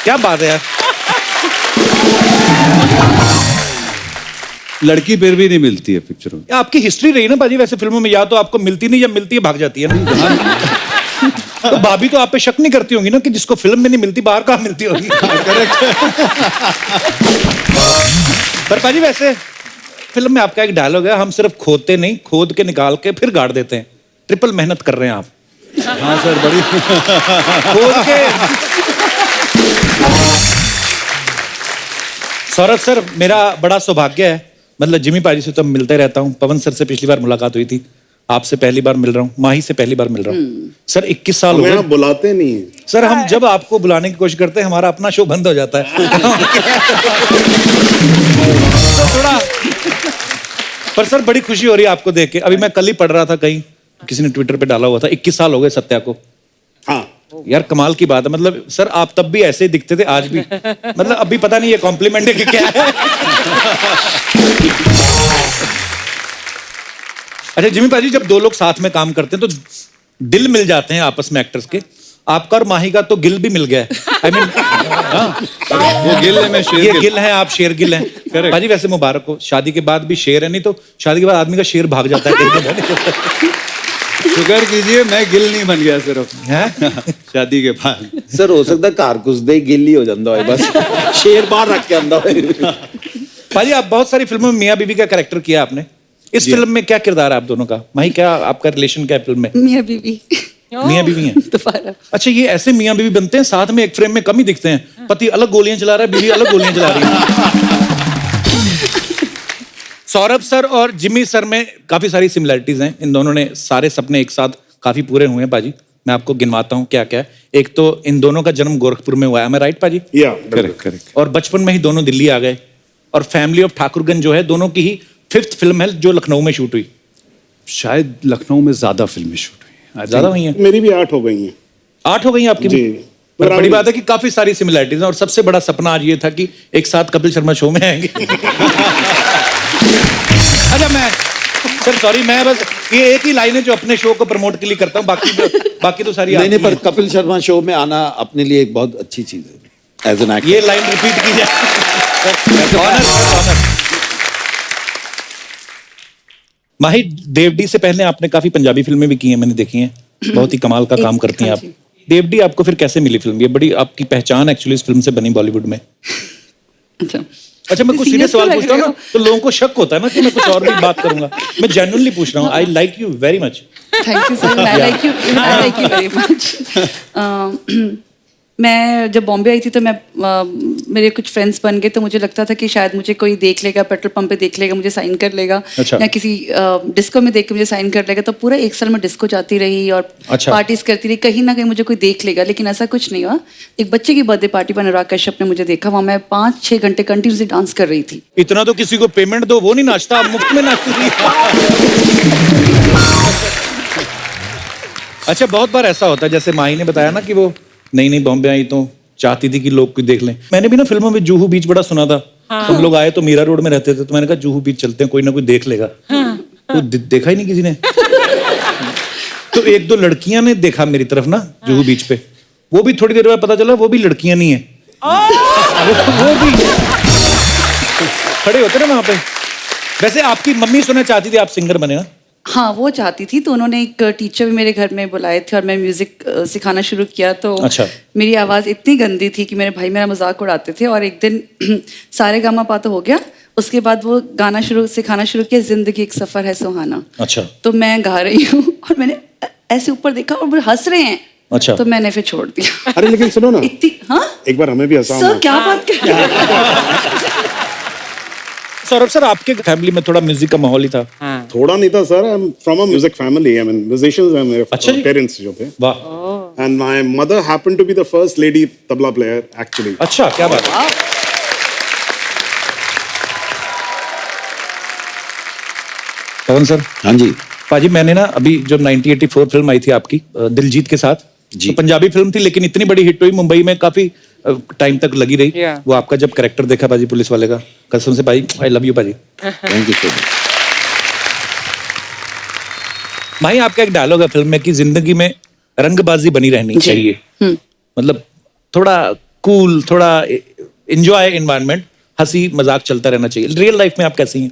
क्या बात है यार। लड़की फिर भी नहीं मिलती है पिक्चरों में। आपकी हिस्ट्री रही ना पाजी वैसे फिल्मों में, या तो आपको मिलती नहीं, या मिलती है भाग जाती है ना। तो भाभी तो आप पे शक नहीं करती होंगी ना कि जिसको फिल्म में नहीं मिलती बाहर कहाँ मिलती होगी। पर पाजी वैसे फिल्म में आपका एक डायलॉग है, हम सिर्फ खोदते नहीं, खोद के निकाल के फिर गाड़ देते हैं। ट्रिपल मेहनत कर रहे हैं आप। हाँ सर, बड़ी खोद के। सौरभ सर, मेरा बड़ा सौभाग्य है, मतलब जिमी पाजी से तो मिलते रहता हूँ, पवन सर से पिछली बार मुलाकात हुई थी, आपसे पहली बार मिल रहा हूँ, माही से पहली बार मिल रहा हूँ। सर 21 साल हो गए। बुलाते नहीं है सर हम जब आपको बुलाने की कोशिश करते हैं, हमारा अपना शो बंद हो जाता है। तो थोड़ा, पर सर बड़ी खुशी हो रही है आपको देख के। अभी मैं कल ही पढ़ रहा था कहीं, किसी ने ट्विटर पे डाला हुआ था, 21 साल हो गए सत्या को। हाँ यार कमाल की बात है, मतलब सर आप तब भी ऐसे ही दिखते थे, आज भी। मतलब अभी पता नहीं ये कॉम्प्लीमेंट है कि क्या है। अच्छा जिमी पाजी, जब 2 लोग साथ में काम करते हैं तो दिल मिल जाते हैं आपस में एक्टर्स के। आपका और माही का तो गिल भी मिल गया है। आई मीन ये गिल है, मैं शेर ये गिल। गिल है, आप शेर गिल हैं। पाजी वैसे मुबारक हो, शादी के बाद भी शेर है, नहीं तो शादी के बाद आदमी का शेर भाग जाता है। शुक्र कीजिए मैं गिल नहीं बन गया सिर्फ हैं? शादी के बाद। सर हो सकता कार घुसदे गिल्ली हो जाता है, बस शेर बाहर रख के आंदा है। पाजी आप बहुत सारी फिल्मों में मियाँ बीवी का कैरेक्टर किया आपने, इस फिल्म में क्या किरदार है आप दोनों का? माही क्या आपका रिलेशन क्या है फिल्म में? मियाँ बीवी मियाँ बीवी हैं। दोबारा अच्छा ये ऐसे मियाँ बीवी बनते हैं साथ में एक फ्रेम में, कम ही दिखते हैं। पति अलग गोलियां चला रहा है, बीवी अलग गोलियां चला रही है। सौरभ सर और जिमी सर में काफी सारी सिमिलरिटीज हैं, इन दोनों ने सारे सपने एक साथ काफी पूरे हुए हैं पाजी। मैं आपको गिनवाता हूँ क्या क्या है। एक तो इन दोनों का जन्म गोरखपुर में हुआ है, मैं राइट पाजी? या करेक्ट। और बचपन में ही दोनों दिल्ली आ गए, और फैमिली ऑफ ठाकुरगंज जो है दोनों की ही 5th फिल्म है जो लखनऊ में शूट हुई। शायद लखनऊ में ज्यादा फिल्में शूट हुई। ज्यादा हुई हैं? मेरी भी 8 हो गई हैं। 8 हो गई आपकी भी? पर बड़ी बात है कि काफी सारी सिमिलरिटीज हैं और सबसे बड़ा सपना आज ये था कि एक साथ कपिल शर्मा शो में आएंगे। अच्छा मैं सर सॉरी, मैं बस ये एक ही लाइन है जो अपने शो को प्रमोट के लिए करता हूँ, बाकी तो सारी नहीं पर कपिल शर्मा शो में आना अपने लिए एक बहुत अच्छी चीज है एज एन एक्टर। ये लाइन रिपीट की जाए। माही, देवडी से पहले आपने काफी पंजाबी फिल्में भी की हैं, मैंने देखी हैं, बहुत ही कमाल का काम करती हैं आप। देवडी आपको फिर कैसे मिली फिल्म? ये बड़ी आपकी पहचान एक्चुअली इस फिल्म से बनी बॉलीवुड में। अच्छा मैं कुछ सीरियस सवाल पूछता हूँ ना तो लोगों को शक होता है ना कि मैं कुछ और भी बात करूंगा। मैं जेन्युइनली पूछ रहा हूँ। I like you very much. Thank you sir, I like you very much. मैं जब बॉम्बे आई थी तो मैं मेरे कुछ फ्रेंड्स बन गए, तो मुझे लगता था कि शायद मुझे कोई देख लेगा, पेट्रोल पंप पे देख लेगा, मुझे साइन कर लेगा। अच्छा। या किसी डिस्को में देख के मुझे साइन कर लेगा। तो पूरा 1 साल में डिस्को जाती रही और अच्छा। पार्टीज करती रही, कहीं ना कहीं मुझे कोई देख लेगा, लेकिन ऐसा कुछ नहीं हुआ। एक बच्चे की बर्थडे पार्टी पर अनुराग कश्यप ने मुझे देखा, वहाँ मैं 5-6 घंटे कंटिन्यूसली डांस कर रही थी। इतना तो किसी को पेमेंट दो, वो नहीं नाचता, आप मुफ्त में नाचती थी। अच्छा बहुत बार ऐसा होता है, जैसे माही ने बताया ना कि वो नई बॉम्बे आई तो चाहती थी कि लोग कोई देख लें। मैंने भी ना फिल्मों में जूहू बीच बड़ा सुना था। हम लोग आए तो मीरा रोड में रहते थे, तो मैंने कहा जूहू बीच चलते हैं, कोई ना कोई देख लेगा। तो देखा ही नहीं किसी ने। तो 1-2 लड़कियां ने देखा मेरी तरफ ना जूहू बीच पे, वो भी थोड़ी देर बाद पता चला वो भी लड़कियां नहीं है। वो भी खड़े होते ना वहां पे। वैसे आपकी मम्मी सुनना चाहती थी आप सिंगर बने ना? हाँ, वो चाहती थी, तो उन्होंने एक टीचर भी मेरे घर में बुलाए थे और मैं म्यूजिक सिखाना शुरू किया। तो अच्छा। मेरी आवाज़ इतनी गंदी थी कि मेरे भाई मेरा मजाक उड़ाते थे। और एक दिन सारे गामा पा तो हो गया, उसके बाद वो गाना सिखाना शुरू किया, जिंदगी एक सफर है सुहाना। अच्छा। तो मैं गा रही हूँ और मैंने ऐसे ऊपर देखा और वो हंस रहे हैं। अच्छा। तो मैंने फिर छोड़ दिया। अरे लेकिन सुनो ना, हाँ एक बार हमें भी हंसाओ सर, ना। क्या बात कर रहे हैं? सौरभ सर, आपके फैमिली में थोड़ा म्यूजिक का माहौल ही था? थोड़ा नहीं था sir, I am from a music family, I mean musicians हैं मेरे पेरेंट्स जो थे। वाह। And my mother happened to be the first lady tabla player actually. अच्छा, क्या बात है। पवन सर। हाँ जी पाजी, मैंने ना अभी जो 1984 फिल्म आई थी आपकी दिलजीत के साथ, तो पंजाबी फिल्म थी लेकिन इतनी बड़ी हिट हुई, मुंबई में काफी टाइम तक लगी रही। वो आपका जब कैरेक्टर देखा पाजी पुलिस वाले का, कसम से भाई आई लव यू पाजी। Thank you so much. भाई आपका एक डायलॉग है फिल्म में कि जिंदगी में रंगबाजी बनी रहनी चाहिए, मतलब थोड़ा कूल, थोड़ा एंजॉय एनवायरनमेंट, हंसी मजाक चलता रहना चाहिए। रियल लाइफ में आप कैसी हैं?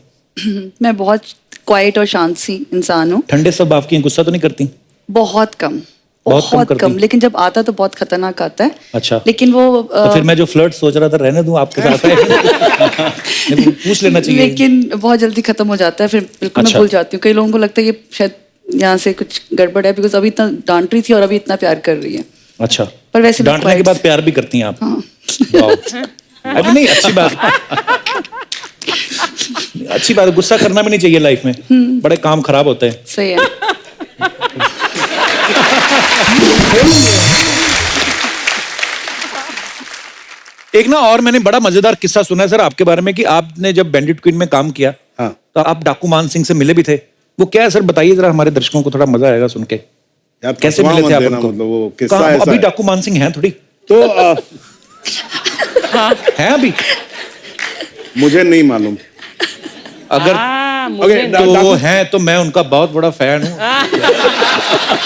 मैं बहुत क्वाइट और शांत सी इंसान हूँ। ठंडे सब आपकी गुस्सा तो नहीं करती? बहुत कम, बहुत बहुत कम, लेकिन जब आता तो बहुत खतरनाक आता है। अच्छा। लेकिन वो तो फिर मैं जो फ्लर्ट सोच रहा था रहने दूं आपके साथ है। पूछ लेना चाहिए। लेकिन बहुत जल्दी खत्म हो जाता है, फिर बिल्कुल मैं भूल जाती हूँ। कई लोगों को लगता है ये शायद यहाँ से कुछ गड़बड़ है, बिकॉज अभी इतना डांट रही थी और अभी इतना प्यार कर रही है। अच्छा। पर वैसे डांटने के बाद प्यार भी करती हैं आप? हाँ। अभी नहीं, अच्छी बात, अच्छी बात। गुस्सा करना भी नहीं चाहिए लाइफ में, बड़े काम खराब होते हैं। सही है। एक ना और मैंने बड़ा मजेदार किस्सा सुना है सर आपके बारे में कि आपने जब बैंडिट क्वीन में काम किया तो आप डाकू मान सिंह से मिले भी थे। वो क्या है सर, बताइए जरा, हमारे दर्शकों को थोड़ा मजा आएगा सुन के। कैसे मिले थे आप उनको? मतलब वो किस्सा कहाँ, ऐसा अभी है। डाकू मान सिंह हैं थोड़ी तो हैं अभी? मुझे नहीं मालूम। अगर तो वो हैं तो मैं उनका बहुत बड़ा फैन हूँ।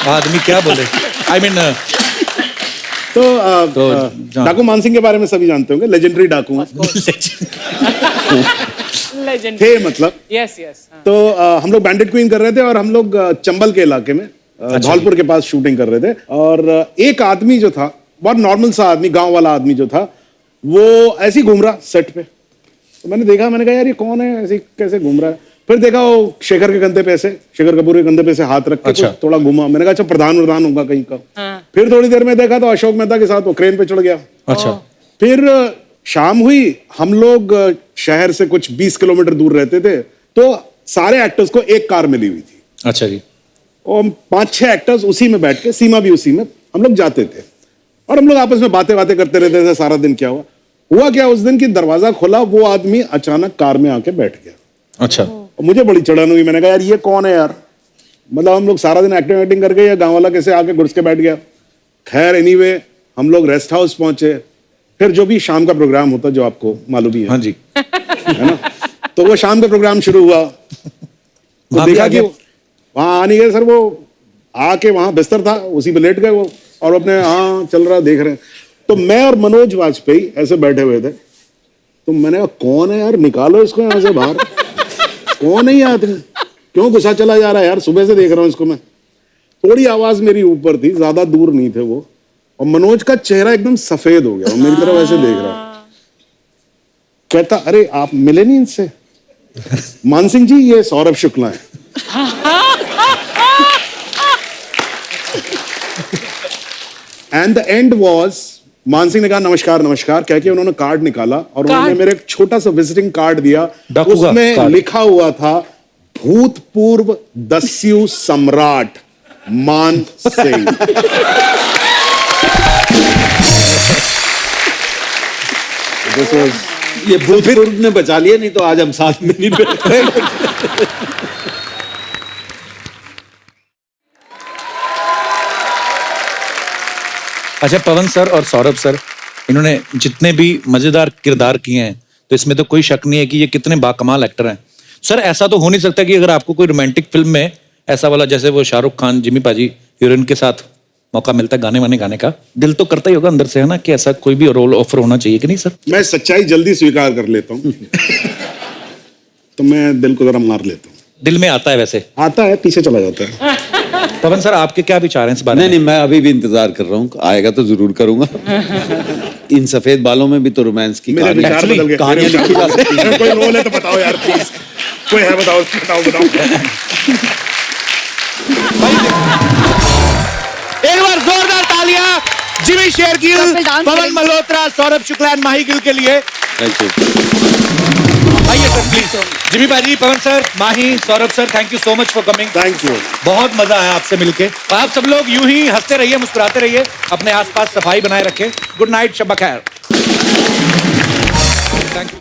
आदमी क्या बोले, आई मीन तो डाकू मान सिंह के बारे में सभी जानते होंगे, लेजेंडरी डाकू हैं। थे मतलब। Yes yes. तो हम लोग बैंडिट क्वीन कर रहे थे और हम लोग चंबल के इलाके में धौलपुर के पास शूटिंग कर रहे थे। और एक आदमी जो था, बहुत नॉर्मल सा आदमी, गांव वाला आदमी जो था, वो ऐसे ही घूम रहा सेट पे। तो मैंने देखा, मैंने कहा यार ये कौन है, ऐसे कैसे घूम रहा है। फिर देखा वो शेखर के कंधे पे, ऐसे शेखर कपूर के कंधे पे से हाथ रख के अच्छा। थोड़ा घुमा। मैंने कहा अच्छा प्रधान होगा कहीं का। फिर थोड़ी देर में देखा तो अशोक मेहता के साथ वो क्रेन पे चढ़ गया। अच्छा। फिर शाम हुई, हम लोग शहर से कुछ 20 किलोमीटर दूर रहते थे, तो सारे एक्टर्स को एक कार मिली हुई थी। अच्छा जी। और 5-6 एक्टर्स उसी में बैठ के, सीमा भी उसी में, हम लोग जाते थे और हम लोग आपस में बातें करते रहते थे सारा दिन। क्या हुआ क्या उस दिन की दरवाजा खोला, वो आदमी अचानक कार में आके बैठ गया। अच्छा। और मुझे बड़ी चढ़न हुई। मैंने कहा यार ये कौन है यार, मतलब हम लोग सारा दिन एक्टिंग करके, या गाँव वाला कैसे आके घुस के बैठ गया। खैर एनीवे हम लोग रेस्ट हाउस पहुंचे, फिर जो भी शाम का प्रोग्राम होता जो आपको मालूम ही है, हाँ जी, है ना? तो वो शाम का प्रोग्राम शुरू हुआ, तो वहाँ भी देखा आ कि गया? वहां आ नहीं गए सर, वो आके वहां बिस्तर था उसी पे लेट गए वो, और अपने हाँ चल रहा देख रहे हैं। तो मैं और मनोज वाजपेयी ऐसे बैठे हुए थे, तो मैंने कहा कौन है यार, निकालो इसको यहाँ से बाहर, कौन है ये आदमी, क्यों गुस्सा चला जा रहा है यार, सुबह से देख रहा हूँ इसको मैं। थोड़ी आवाज मेरी ऊपर थी, ज्यादा दूर नहीं थे वो, और मनोज का चेहरा एकदम सफेद हो गया, वो मेरी तरफ ऐसे देख रहा, कहता अरे आप मिले नहीं इनसे? मान सिंह जी ये सौरभ शुक्ला है। एंड द एंड वॉज, मान सिंह ने कहा नमस्कार नमस्कार कह के उन्होंने कार्ड निकाला और उन्होंने मेरे एक छोटा सा विजिटिंग कार्ड दिया, उसमें लिखा हुआ था भूतपूर्व दस्यु सम्राट मान सिंह। ये भूतपूर्व ने बचा लिया, नहीं तो आज हम साथ में नहीं बैठे। अच्छा पवन सर और सौरभ सर, इन्होंने जितने भी मजेदार किरदार किए हैं, तो इसमें तो कोई शक नहीं है कि ये कितने बाकमाल एक्टर हैं। सर ऐसा तो हो नहीं सकता कि अगर आपको कोई रोमांटिक फिल्म में ऐसा वाला, जैसे वो शाहरुख खान जिमी पाजी हीरोइन के साथ मौका मिलता है गाने वाने गाने का, दिल तो करता ही होगा अंदर से, है ना, कि ऐसा कोई भी रोल ऑफर होना चाहिए कि नहीं सर? मैं सच्चाई जल्दी स्वीकार कर लेता हूँ। तो मैं दिल को जरा मार लेता हूँ। दिल में आता है वैसे? आता है, पीछे चला जाता है। पवन सर आपके क्या विचार हैं इस बारे में? नहीं, मैं अभी भी इंतजार कर रहा हूँ, आएगा तो जरूर करूंगा। इन सफेद बालों में भी तो रोमांस की मेरे विचार बदल गए। कहानियां लिखी जा सकती हैं। कोई रोल है तो बताओ यार प्लीज, कोई है बताओ बताओ बताओ। एक बार जोरदार तालियां जिमी शेरगिल, पवन मल्होत्रा, सौरभ शुक्ला एंड माही गिल के लिए। Thank you. आइए sir please. Jimmy paaji, Pavan sir, Mahi, Saurabh sir, thank you so much for coming. Thank you. बहुत मजा आया आपसे मिलके। आप सब लोग यूं ही हंसते रहिए, मुस्कुराते रहिए, अपने आसपास सफाई बनाए रखें। गुड नाइट, शब बखैर। Thank you.